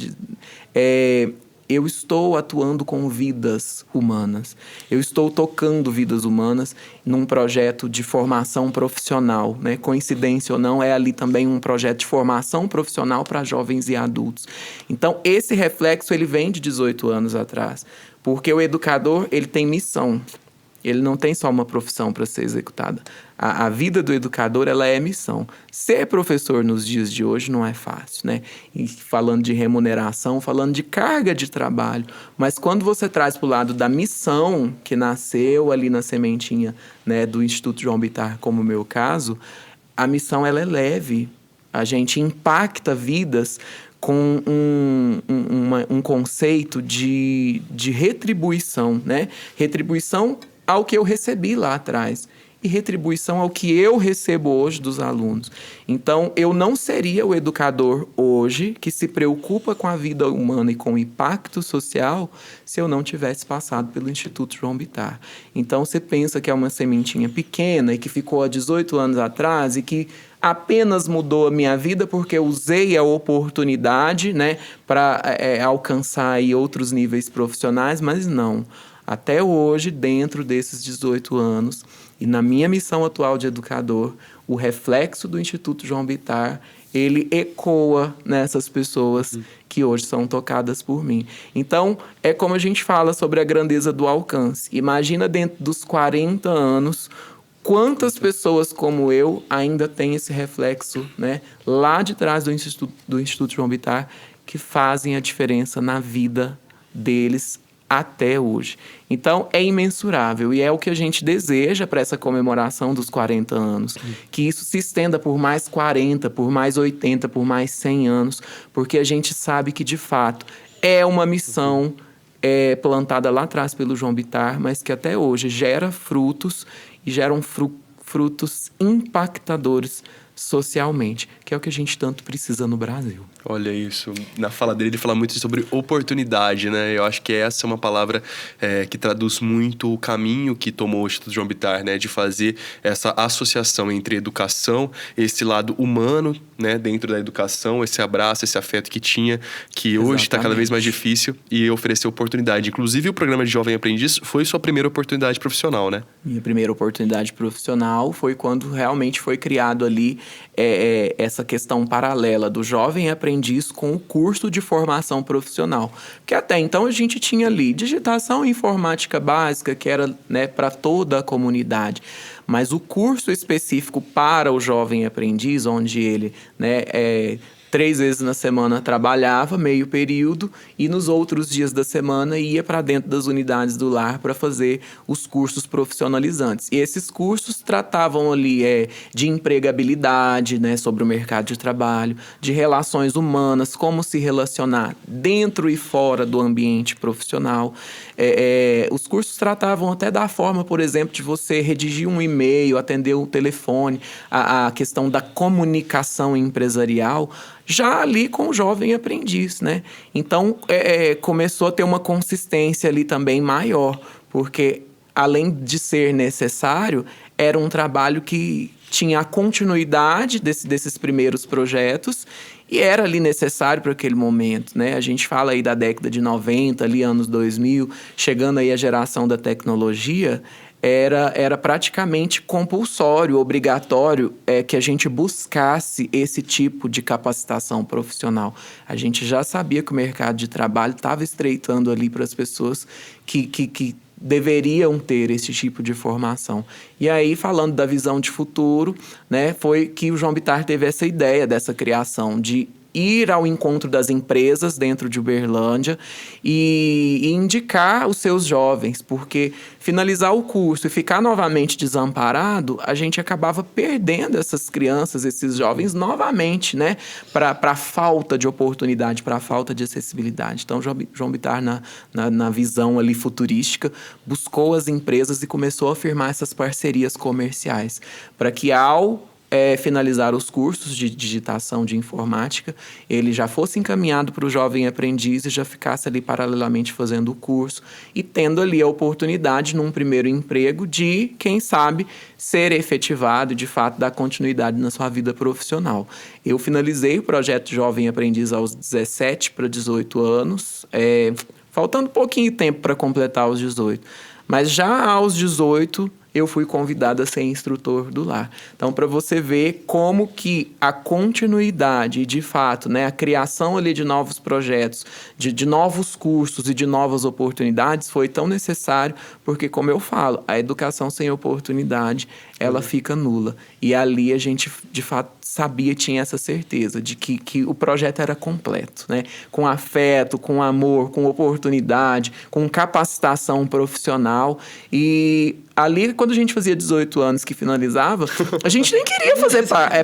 eu estou atuando com vidas humanas. Eu estou tocando vidas humanas num projeto de formação profissional, né? Coincidência ou não, é ali também um projeto de formação profissional para jovens e adultos. Então, esse reflexo, ele vem de 18 anos atrás. Porque o educador, ele tem missão. Ele não tem só uma profissão para ser executada. A vida do educador, ela é missão. Ser professor nos dias de hoje não é fácil, né? E falando de remuneração, falando de carga de trabalho. Mas quando você traz para o lado da missão, que nasceu ali na sementinha, né, do Instituto João Bittar, como o meu caso, a missão, ela é leve. A gente impacta vidas com um conceito de retribuição, né? Retribuição ao que eu recebi lá atrás e retribuição ao que eu recebo hoje dos alunos. Então, eu não seria o educador hoje que se preocupa com a vida humana e com o impacto social se eu não tivesse passado pelo Instituto João Bittar. Então, você pensa que é uma sementinha pequena e que ficou há 18 anos atrás e que apenas mudou a minha vida porque eu usei a oportunidade, né, para alcançar aí outros níveis profissionais, mas não. Até hoje, dentro desses 18 anos, e na minha missão atual de educador, o reflexo do Instituto João Bittar, ele ecoa nessas pessoas que hoje são tocadas por mim. Então, é como a gente fala sobre a grandeza do alcance. Imagina dentro dos 40 anos, quantas pessoas como eu ainda têm esse reflexo, né, lá de trás do Instituto João Bittar, que fazem a diferença na vida deles até hoje. Então, é imensurável e é o que a gente deseja para essa comemoração dos 40 anos. Que isso se estenda por mais 40, por mais 80, por mais 100 anos, porque a gente sabe que, de fato, é uma missão plantada lá atrás pelo João Bittar, mas que até hoje gera frutos e geram frutos impactadores socialmente, que é o que a gente tanto precisa no Brasil. Olha isso. Na fala dele, ele fala muito sobre oportunidade, né? Eu acho que essa é uma palavra que traduz muito o caminho que tomou o Instituto João Bittar, né? De fazer essa associação entre educação, esse lado humano, né? Dentro da educação, esse abraço, esse afeto que tinha, que hoje está cada vez mais difícil, e oferecer oportunidade. Inclusive, o programa de Jovem Aprendiz foi sua primeira oportunidade profissional, né? Minha primeira oportunidade profissional foi quando realmente foi criado ali essa questão paralela do jovem aprendiz com o curso de formação profissional. Porque até então a gente tinha ali digitação e informática básica, que era, né, para toda a comunidade. Mas o curso específico para o jovem aprendiz, onde ele, né, 3 vezes na semana trabalhava, meio período, e nos outros dias da semana ia para dentro das unidades do lar para fazer os cursos profissionalizantes. E esses cursos tratavam ali de empregabilidade, né, sobre o mercado de trabalho, de relações humanas, como se relacionar dentro e fora do ambiente profissional. Os cursos tratavam até da forma, por exemplo, de você redigir um e-mail, atender o telefone, a questão da comunicação empresarial, já ali com o jovem aprendiz, né? Então, começou a ter uma consistência ali também maior, porque além de ser necessário, era um trabalho que tinha a continuidade desses primeiros projetos e era ali necessário para aquele momento, né? A gente fala aí da década de 90, ali anos 2000, chegando aí a geração da tecnologia, era praticamente compulsório, obrigatório que a gente buscasse esse tipo de capacitação profissional. A gente já sabia que o mercado de trabalho estava estreitando ali para as pessoas que deveriam ter esse tipo de formação. E aí, falando da visão de futuro, né, foi que o João Bittar teve essa ideia dessa criação de ir ao encontro das empresas dentro de Uberlândia e indicar os seus jovens, porque finalizar o curso e ficar novamente desamparado, a gente acabava perdendo essas crianças, esses jovens novamente, né, para a falta de oportunidade, para a falta de acessibilidade. Então, João Bittar, na visão ali futurística, buscou as empresas e começou a firmar essas parcerias comerciais, para que finalizar os cursos de digitação de informática, ele já fosse encaminhado para o jovem aprendiz e já ficasse ali paralelamente fazendo o curso e tendo ali a oportunidade, num primeiro emprego, de, quem sabe, ser efetivado e, de fato, dar continuidade na sua vida profissional. Eu finalizei o projeto Jovem Aprendiz aos 17 para 18 anos, faltando pouquinho tempo para completar os 18. Mas já aos 18, eu fui convidado a ser instrutor do lar. Então, para você ver como que a continuidade e, de fato, né, a criação ali de novos projetos, de novos cursos e de novas oportunidades foi tão necessário, porque, como eu falo, a educação sem oportunidade, ela fica nula. E ali a gente, de fato, sabia, tinha essa certeza de que o projeto era completo, né? Com afeto, com amor, com oportunidade, com capacitação profissional. E ali, quando a gente fazia 18 anos que finalizava, a gente nem queria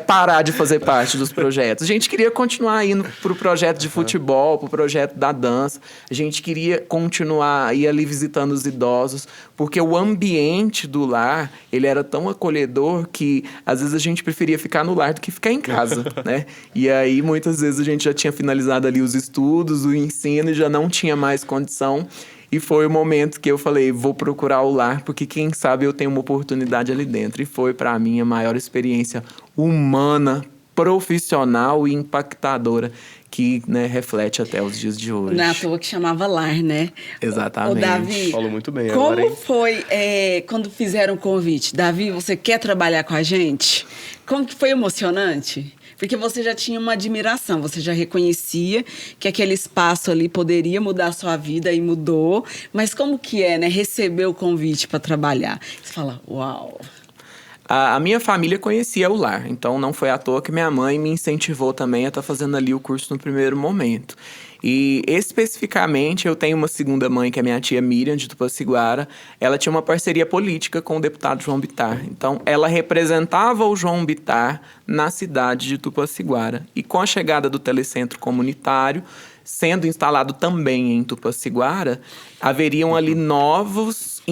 parar de fazer parte dos projetos. A gente queria continuar indo para o projeto de futebol, para o projeto da dança. A gente queria continuar ir ali visitando os idosos, porque o ambiente do lar, ele era tão acolhedor que, às vezes, a gente preferia ficar no lar do que ficar em casa, né? E aí, muitas vezes, a gente já tinha finalizado ali os estudos, o ensino, e já não tinha mais condição. E foi o momento que eu falei, vou procurar o lar, porque quem sabe eu tenho uma oportunidade ali dentro. E foi, para mim, a maior experiência humana, profissional e impactadora que, né, reflete até os dias de hoje. Não é à toa que chamava lar, né? Exatamente. Ô, Davi, falou muito bem como agora, hein? foi quando fizeram o convite? Davi, você quer trabalhar com a gente? Como que foi emocionante? Porque você já tinha uma admiração, você já reconhecia que aquele espaço ali poderia mudar a sua vida e mudou. Mas como que né, receber o convite para trabalhar? Você fala, uau! A minha família conhecia o lar, então não foi à toa que minha mãe me incentivou também a estar fazendo ali o curso no primeiro momento. E, especificamente, eu tenho uma segunda mãe, que é minha tia Miriam, de Tupaciguara. Ela tinha uma parceria política com o deputado João Bittar. Então, ela representava o João Bittar na cidade de Tupaciguara. E com a chegada do telecentro comunitário, sendo instalado também em Tupaciguara, haveriam ali novos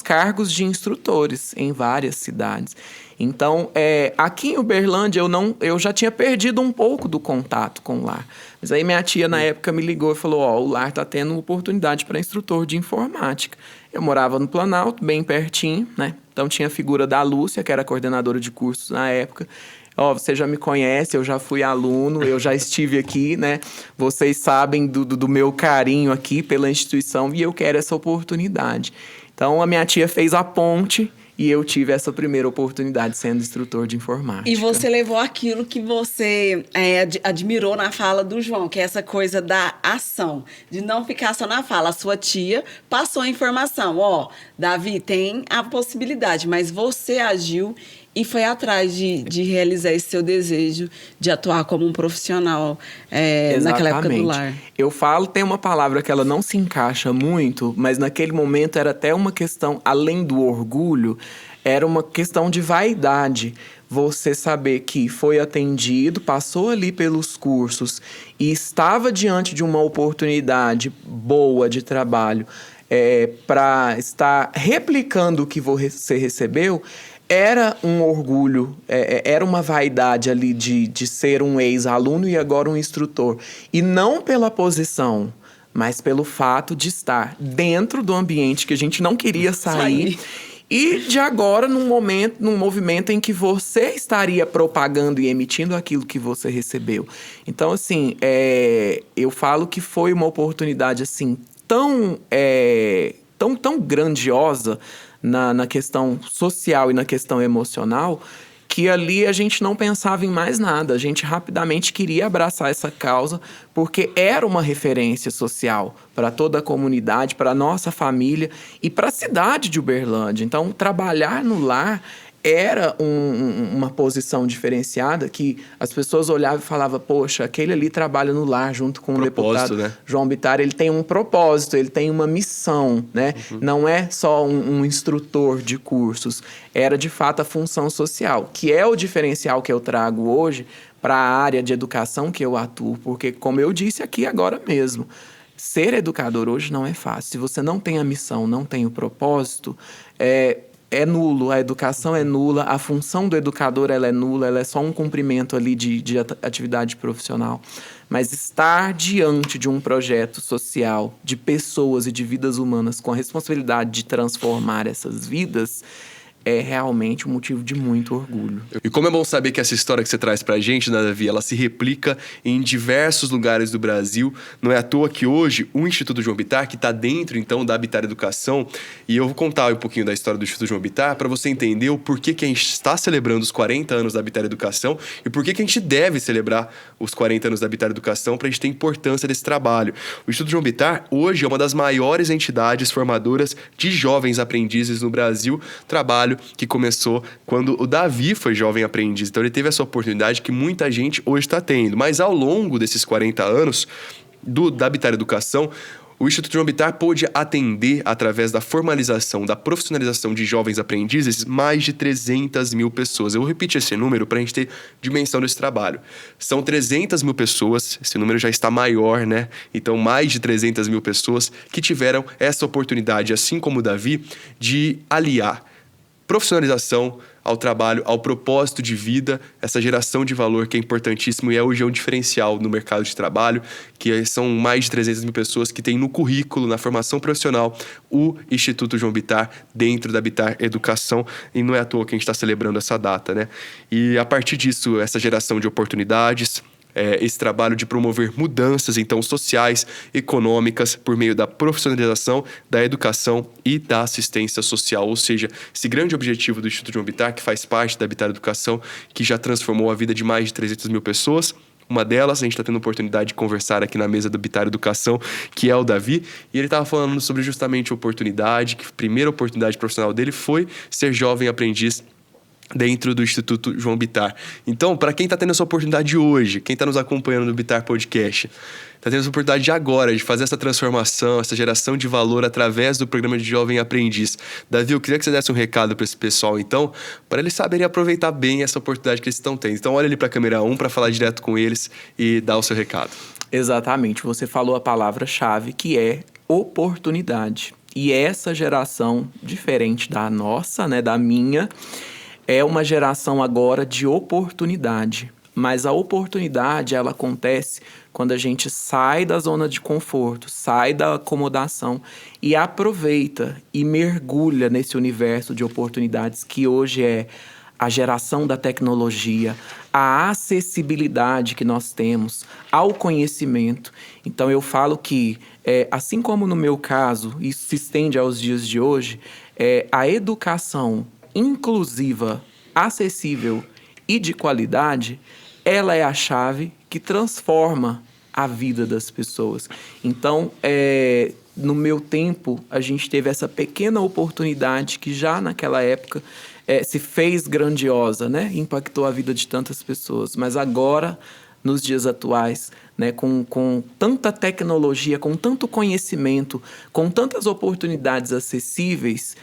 cargos de instrutores em várias cidades. Então, aqui em Uberlândia, eu já tinha perdido um pouco do contato com o lar. Mas aí minha tia, na época, me ligou e falou, o lar está tendo oportunidade para instrutor de informática. Eu morava no Planalto, bem pertinho, né? Então, tinha a figura da Lúcia, que era coordenadora de cursos na época. Você já me conhece, eu já fui aluno, eu já estive aqui, né? Vocês sabem do meu carinho aqui pela instituição e eu quero essa oportunidade. Então, a minha tia fez a ponte e eu tive essa primeira oportunidade sendo instrutor de informática. E você levou aquilo que você admirou na fala do João, que é essa coisa da ação, de não ficar só na fala. A sua tia passou a informação, Davi, tem a possibilidade, mas você agiu e foi atrás de realizar esse seu desejo de atuar como um profissional naquela época do lar. Eu falo, tem uma palavra que ela não se encaixa muito, mas naquele momento era até uma questão, além do orgulho, era uma questão de vaidade. Você saber que foi atendido, passou ali pelos cursos e estava diante de uma oportunidade boa de trabalho para estar replicando o que você recebeu, era um orgulho, era uma vaidade ali de ser um ex-aluno e agora um instrutor. E não pela posição, mas pelo fato de estar dentro do ambiente que a gente não queria sair. E de agora, num movimento em que você estaria propagando e emitindo aquilo que você recebeu. Então, assim, eu falo que foi uma oportunidade, assim, tão grandiosa na questão social e na questão emocional, que ali a gente não pensava em mais nada. A gente rapidamente queria abraçar essa causa, porque era uma referência social para toda a comunidade, para a nossa família e para a cidade de Uberlândia. Então, trabalhar no lar era uma posição diferenciada que as pessoas olhavam e falavam, poxa, aquele ali trabalha no lar junto com o deputado, né? João Bittar, ele tem um propósito, ele tem uma missão, né? Não é só um instrutor de cursos, era de fato a função social, que é o diferencial que eu trago hoje para a área de educação que eu atuo, porque como eu disse aqui agora mesmo, ser educador hoje não é fácil. Se você não tem a missão, não tem o propósito, é nulo, a educação é nula, a função do educador ela é nula, ela é só um cumprimento ali de atividade profissional. Mas estar diante de um projeto social, de pessoas e de vidas humanas com a responsabilidade de transformar essas vidas, é realmente um motivo de muito orgulho. E como é bom saber que essa história que você traz pra gente, né, Davi, ela se replica em diversos lugares do Brasil. Não é à toa que hoje o Instituto João Bittar, que está dentro, então, da Bittar Educação, e eu vou contar um pouquinho da história do Instituto João Bittar para você entender o porquê que a gente está celebrando os 40 anos da Bittar Educação e porquê que a gente deve celebrar os 40 anos da Bittar Educação para a gente ter importância desse trabalho. O Instituto João Bittar, hoje, é uma das maiores entidades formadoras de jovens aprendizes no Brasil, trabalho que começou quando o Davi foi jovem aprendiz. Então ele teve essa oportunidade que muita gente hoje está tendo. Mas ao longo desses 40 anos da Bittar Educação, o Instituto João Bittar pôde atender, através da formalização, da profissionalização de jovens aprendizes, mais de 300 mil pessoas. Eu vou repetir esse número para a gente ter dimensão desse trabalho. São 300 mil pessoas, esse número já está maior, né? Então, mais de 300 mil pessoas que tiveram essa oportunidade, assim como o Davi, de aliar profissionalização ao trabalho, ao propósito de vida, essa geração de valor que é importantíssimo e hoje é um diferencial no mercado de trabalho, que são mais de 300 mil pessoas que têm no currículo, na formação profissional, o Instituto João Bittar dentro da Bittar Educação, e não é à toa que a gente está celebrando essa data, né? E a partir disso, essa geração de oportunidades, esse trabalho de promover mudanças, então, sociais, econômicas, por meio da profissionalização, da educação e da assistência social. Ou seja, esse grande objetivo do Instituto João Bittar, que faz parte da Bittar Educação, que já transformou a vida de mais de 300 mil pessoas. Uma delas, a gente está tendo a oportunidade de conversar aqui na mesa do Bittar Educação, que é o Davi, e ele estava falando sobre justamente a oportunidade, que a primeira oportunidade profissional dele foi ser jovem aprendiz dentro do Instituto João Bittar. Então, para quem está tendo essa oportunidade hoje, quem está nos acompanhando no Bittar Podcast, está tendo essa oportunidade de agora, de fazer essa transformação, essa geração de valor através do programa de Jovem Aprendiz. Davi, eu queria que você desse um recado para esse pessoal, então, para eles saberem aproveitar bem essa oportunidade que eles estão tendo. Então, olha ali para a câmera 1 para falar direto com eles e dar o seu recado. Exatamente, você falou a palavra-chave, que é oportunidade. E essa geração, diferente da nossa, né, da minha, é uma geração agora de oportunidade. Mas a oportunidade, ela acontece quando a gente sai da zona de conforto, sai da acomodação e aproveita e mergulha nesse universo de oportunidades que hoje é a geração da tecnologia, a acessibilidade que nós temos ao conhecimento. Então, eu falo que, assim como no meu caso, isso se estende aos dias de hoje, a educação inclusiva, acessível e de qualidade, ela é a chave que transforma a vida das pessoas. Então, no meu tempo, a gente teve essa pequena oportunidade que já naquela época se fez grandiosa, né? Impactou a vida de tantas pessoas. Mas agora, nos dias atuais, né, com tanta tecnologia, com tanto conhecimento, com tantas oportunidades acessíveis,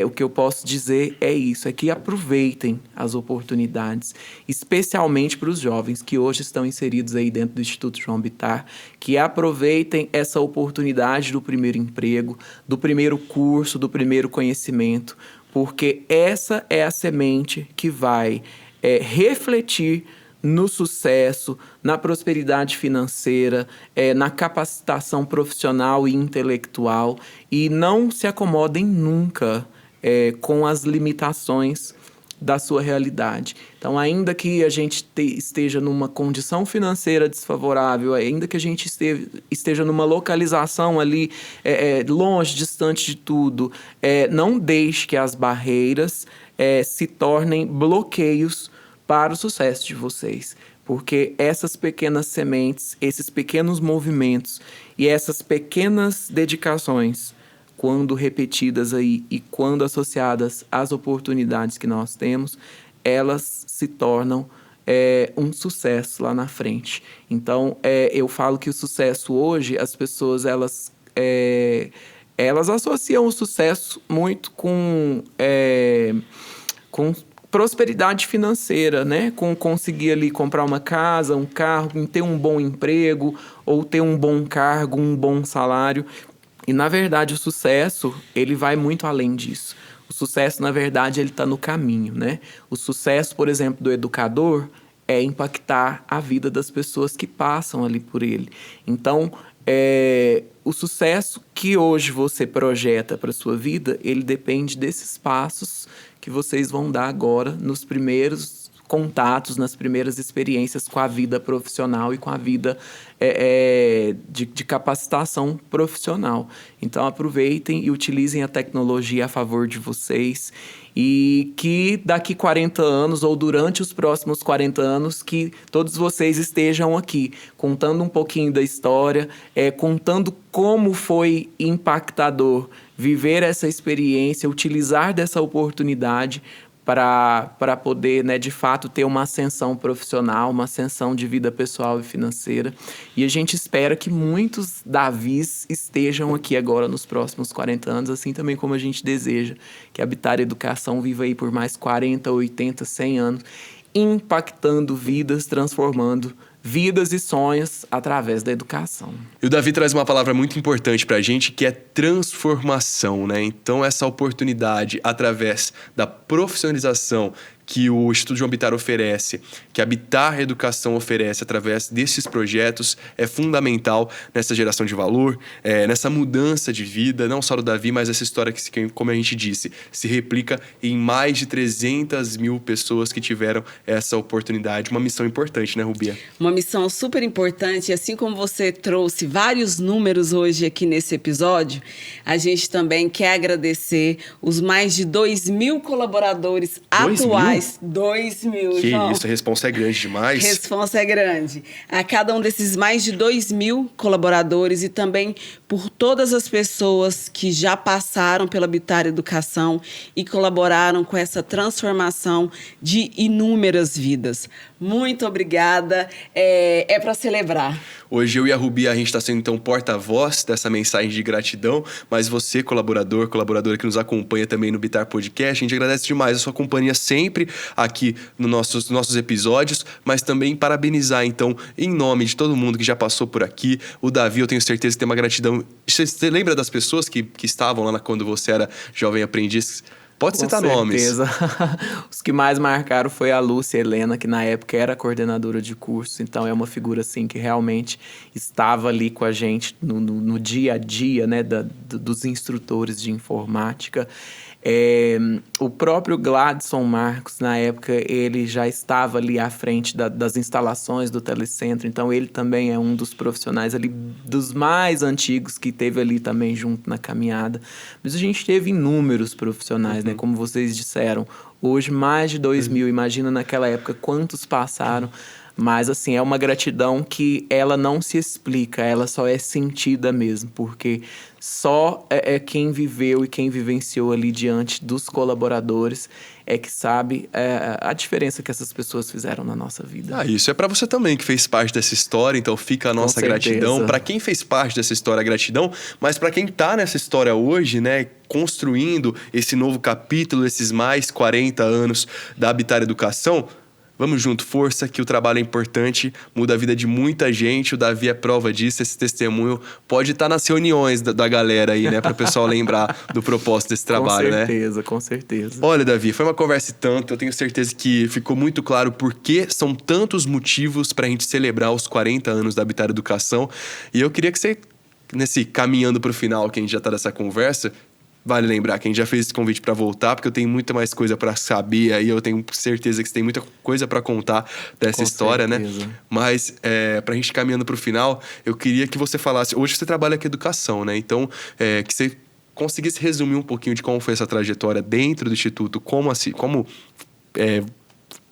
o que eu posso dizer é isso, é que aproveitem as oportunidades, especialmente para os jovens que hoje estão inseridos aí dentro do Instituto João Bittar, que aproveitem essa oportunidade do primeiro emprego, do primeiro curso, do primeiro conhecimento, porque essa é a semente que vai refletir no sucesso, na prosperidade financeira, na capacitação profissional e intelectual, e não se acomodem nunca com as limitações da sua realidade. Então, ainda que a gente esteja numa condição financeira desfavorável, ainda que a gente esteja numa localização ali longe, distante de tudo, não deixe que as barreiras se tornem bloqueios para o sucesso de vocês, porque essas pequenas sementes, esses pequenos movimentos e essas pequenas dedicações, quando repetidas aí e quando associadas às oportunidades que nós temos, elas se tornam um sucesso lá na frente. Então, eu falo que o sucesso hoje, as pessoas elas associam o sucesso muito com prosperidade financeira, né? Com conseguir ali comprar uma casa, um carro, ter um bom emprego ou ter um bom cargo, um bom salário. E, na verdade, o sucesso, ele vai muito além disso. O sucesso, na verdade, ele está no caminho, né? O sucesso, por exemplo, do educador é impactar a vida das pessoas que passam ali por ele. Então, o sucesso que hoje você projeta para a sua vida, ele depende desses passos que vocês vão dar agora nos primeiros contatos, nas primeiras experiências com a vida profissional e com a vida de capacitação profissional. Então, aproveitem e utilizem a tecnologia a favor de vocês e que daqui 40 anos ou durante os próximos 40 anos que todos vocês estejam aqui contando um pouquinho da história, contando como foi impactador viver essa experiência, utilizar dessa oportunidade para poder, né, de fato, ter uma ascensão profissional, uma ascensão de vida pessoal e financeira. E a gente espera que muitos Davis estejam aqui agora nos próximos 40 anos, assim também como a gente deseja que a Bittar Educação viva aí por mais 40, 80, 100 anos, impactando vidas, transformando vidas e sonhos através da educação. E o Davi traz uma palavra muito importante pra gente, que é transformação, né? Então, essa oportunidade, através da profissionalização que o Instituto João Bittar oferece, que a Bittar Educação oferece através desses projetos, é fundamental nessa geração de valor, nessa mudança de vida, não só do Davi, mas essa história que, como a gente disse, se replica em mais de 300 mil pessoas que tiveram essa oportunidade. Uma missão importante, né, Rubia? Uma missão super importante, assim como você trouxe vários números hoje aqui nesse episódio, a gente também quer agradecer os mais de 2.000 colaboradores atuais. 2.000, Que João. isso, a responsa é grande demais. Responsa é grande. A cada um desses mais de 2.000 colaboradores e também por todas as pessoas que já passaram pela Bittar Educação e colaboraram com essa transformação de inúmeras vidas. Muito obrigada. É para celebrar. Hoje eu e a Rubi, a gente está sendo então porta-voz dessa mensagem de gratidão, mas você, colaboradora que nos acompanha também no Bittar Podcast, a gente agradece demais a sua companhia sempre aqui nos nossos episódios, mas também parabenizar então, em nome de todo mundo que já passou por aqui, o Davi, eu tenho certeza que tem uma gratidão. Você lembra das pessoas que estavam lá quando você era jovem aprendiz? Pode citar nomes. Com certeza. Os que mais marcaram foi a Lúcia Helena, que na época era coordenadora de curso. Então, é uma figura, assim, que realmente estava ali com a gente no dia a dia, né, dos instrutores de informática. O próprio Gladson Marcos, na época, ele já estava ali à frente das instalações do Telecentro. Então, ele também é um dos profissionais ali, dos mais antigos, que teve ali também junto na caminhada. Mas a gente teve inúmeros profissionais, né? Como vocês disseram, hoje mais de 2.000. Imagina naquela época quantos passaram. Mas, assim, é uma gratidão que ela não se explica, ela só é sentida mesmo, porque só é quem viveu e quem vivenciou ali diante dos colaboradores é que sabe a diferença que essas pessoas fizeram na nossa vida. Isso é para você também que fez parte dessa história, então fica a nossa gratidão. Para quem fez parte dessa história, a gratidão, mas para quem tá nessa história hoje, né, construindo esse novo capítulo, esses mais 40 anos da Habitat Educação, vamos junto, força, que o trabalho é importante, muda a vida de muita gente, o Davi é prova disso, esse testemunho pode estar nas reuniões da galera aí, né, para o pessoal lembrar do propósito desse trabalho, né? Com certeza, com certeza. Olha, Davi, foi uma conversa e tanto, eu tenho certeza que ficou muito claro por que são tantos motivos para a gente celebrar os 40 anos da Habitat Educação, e eu queria que você, nesse caminhando para o final, que a gente já está dessa conversa, vale lembrar que a gente já fez esse convite para voltar, porque eu tenho muita mais coisa para saber aí, eu tenho certeza que você tem muita coisa para contar dessa história, certeza. né? Mas, pra gente caminhando para o final, eu queria que você falasse... Hoje você trabalha com educação, né? Então, que você conseguisse resumir um pouquinho de como foi essa trajetória dentro do Instituto,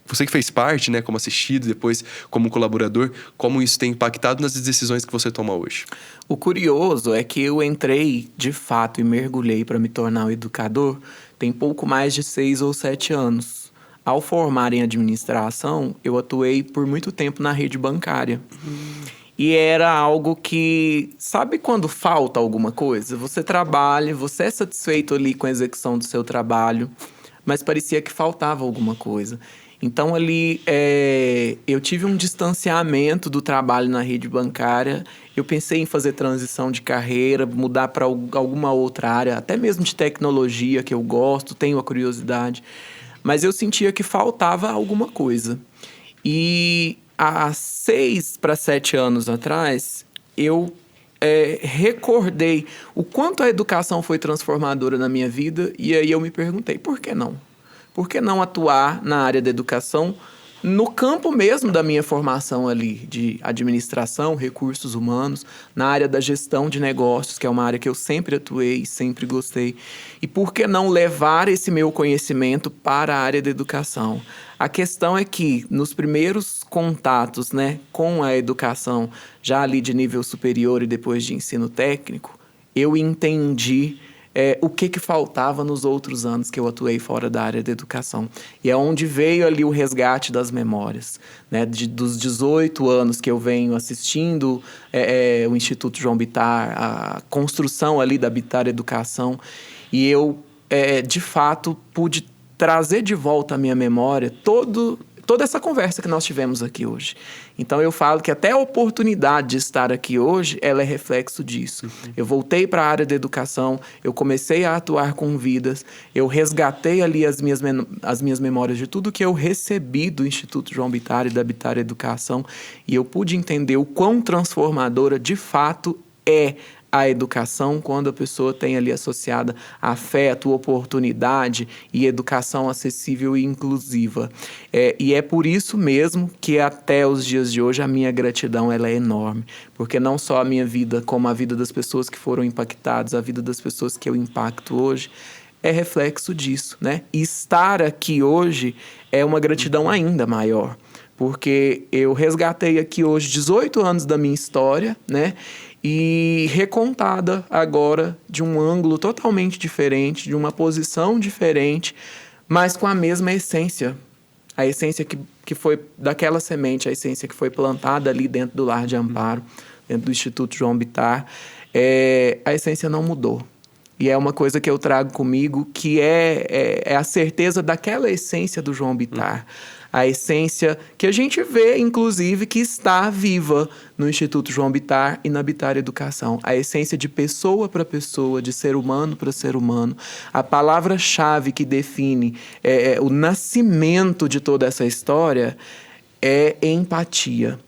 você que fez parte, né, como assistido, depois como colaborador, como isso tem impactado nas decisões que você toma hoje? O curioso é que eu entrei, de fato, e mergulhei para me tornar um educador tem pouco mais de 6 ou 7 anos. Ao formar em administração, eu atuei por muito tempo na rede bancária. E era algo que... Sabe quando falta alguma coisa? Você trabalha, você é satisfeito ali com a execução do seu trabalho, mas parecia que faltava alguma coisa. Então, ali, eu tive um distanciamento do trabalho na rede bancária. Eu pensei em fazer transição de carreira, mudar para alguma outra área, até mesmo de tecnologia, que eu gosto, tenho a curiosidade. Mas eu sentia que faltava alguma coisa. E há 6 para 7 anos atrás, eu recordei o quanto a educação foi transformadora na minha vida. E aí eu me perguntei, por que não? Por que não atuar na área da educação, no campo mesmo da minha formação ali, de administração, recursos humanos, na área da gestão de negócios, que é uma área que eu sempre atuei e sempre gostei. E por que não levar esse meu conhecimento para a área da educação? A questão é que, nos primeiros contatos, né, com a educação, já ali de nível superior e depois de ensino técnico, eu entendi o que faltava nos outros anos que eu atuei fora da área da educação. E é onde veio ali o resgate das memórias, né? Dos 18 anos que eu venho assistindo o Instituto João Bittar, a construção ali da Bittar Educação, e eu, de fato, pude trazer de volta à minha memória toda essa conversa que nós tivemos aqui hoje. Então, eu falo que até a oportunidade de estar aqui hoje, ela é reflexo disso. Eu voltei para a área da educação, eu comecei a atuar com vidas, eu resgatei ali as minhas memórias de tudo que eu recebi do Instituto João Bittar e da Bittar Educação, e eu pude entender o quão transformadora, de fato, é a educação, quando a pessoa tem ali associada afeto, oportunidade e educação acessível e inclusiva. E é por isso mesmo que até os dias de hoje a minha gratidão ela é enorme, porque não só a minha vida, como a vida das pessoas que foram impactadas, a vida das pessoas que eu impacto hoje, é reflexo disso, né? E estar aqui hoje é uma gratidão ainda maior, porque eu resgatei aqui hoje 18 anos da minha história, né? E recontada agora de um ângulo totalmente diferente, de uma posição diferente, mas com a mesma essência. A essência que foi daquela semente, a essência que foi plantada ali dentro do Lar de Amparo, dentro do Instituto João Bittar, a essência não mudou. E é uma coisa que eu trago comigo, que é a certeza daquela essência do João Bittar. A essência que a gente vê, inclusive, que está viva no Instituto João Bittar e na Bittar Educação. A essência de pessoa para pessoa, de ser humano para ser humano. A palavra-chave que define o nascimento de toda essa história é empatia.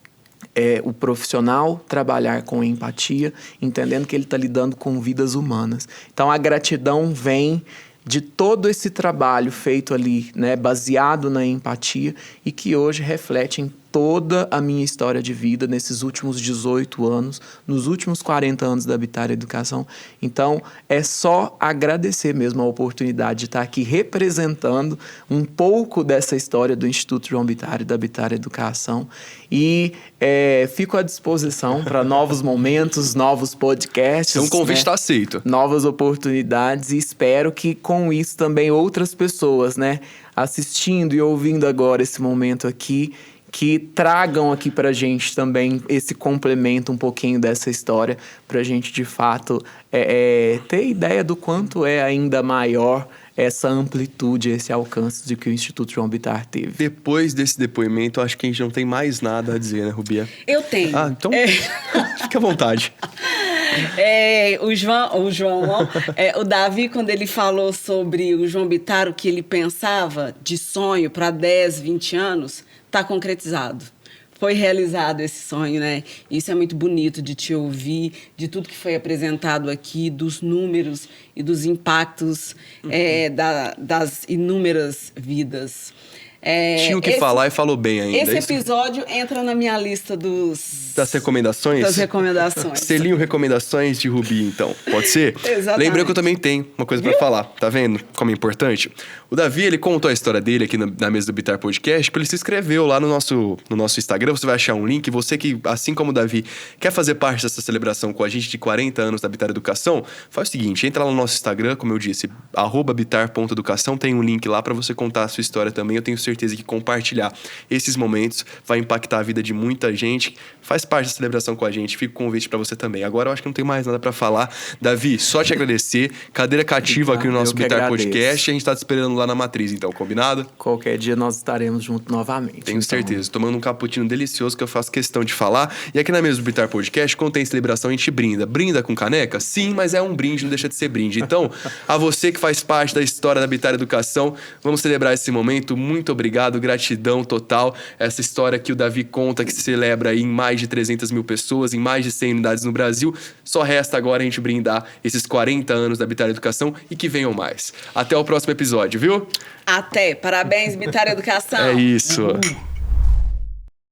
É o profissional trabalhar com empatia, entendendo que ele está lidando com vidas humanas. Então, a gratidão vem de todo esse trabalho feito ali, né, baseado na empatia, e que hoje reflete em toda a minha história de vida nesses últimos 18 anos, nos últimos 40 anos da Habitat Educação. Então, é só agradecer mesmo a oportunidade de estar aqui representando um pouco dessa história do Instituto João Bittar e da Habitat Educação. E fico à disposição para novos momentos, novos podcasts. Então o convite está aceito. Novas oportunidades, e espero que com isso também outras pessoas, né, assistindo e ouvindo agora esse momento aqui, que tragam aqui pra gente também esse complemento, um pouquinho dessa história, pra gente de fato ter ideia do quanto é ainda maior essa amplitude, esse alcance de que o Instituto João Bittar teve. Depois desse depoimento, acho que a gente não tem mais nada a dizer, né, Rubia? Eu tenho. Ah, então fique à vontade. O Davi, quando ele falou sobre o João Bittar, o que ele pensava de sonho para 10, 20 anos, está concretizado. Foi realizado esse sonho, né? Isso é muito bonito de te ouvir, de tudo que foi apresentado aqui, dos números e dos impactos das inúmeras vidas. Tinha o que falar e falou bem ainda. Esse episódio entra na minha lista das recomendações? Das recomendações. Selinho recomendações de Rubi, então. Pode ser? Exatamente. Lembrando que eu também tenho uma coisa pra falar. Tá vendo como é importante? O Davi, ele contou a história dele aqui na mesa do Bittar Podcast, porque ele se inscreveu lá no nosso Instagram. Você vai achar um link. Você que, assim como o Davi, quer fazer parte dessa celebração com a gente de 40 anos da Bittar Educação, faz o seguinte, entra lá no nosso Instagram, como eu disse, @bitar.educação, tem um link lá pra você contar a sua história também. Eu tenho certeza que compartilhar esses momentos vai impactar a vida de muita gente. Faz parte da celebração com a gente. Fica o convite pra você também. Agora eu acho que não tem mais nada pra falar. Davi, só te agradecer. Cadeira cativa aqui no nosso Bittar Podcast. A gente tá te esperando lá na Matriz, então, combinado? Qualquer dia nós estaremos juntos novamente. Tenho certeza. Tomando um cappuccino delicioso que eu faço questão de falar. E aqui na mesa do Bittar Podcast, quando tem celebração, a gente brinda. Brinda com caneca? Sim, mas é um brinde, não deixa de ser brinde. Então, a você que faz parte da história da Bittar Educação, vamos celebrar esse momento. Muito obrigado, gratidão total. Essa história que o Davi conta, que se celebra aí em mais de 300 mil pessoas, em mais de 100 unidades no Brasil. Só resta agora a gente brindar esses 40 anos da Bittar Educação e que venham mais. Até o próximo episódio, viu? Até. Parabéns, Bittar Educação. É isso.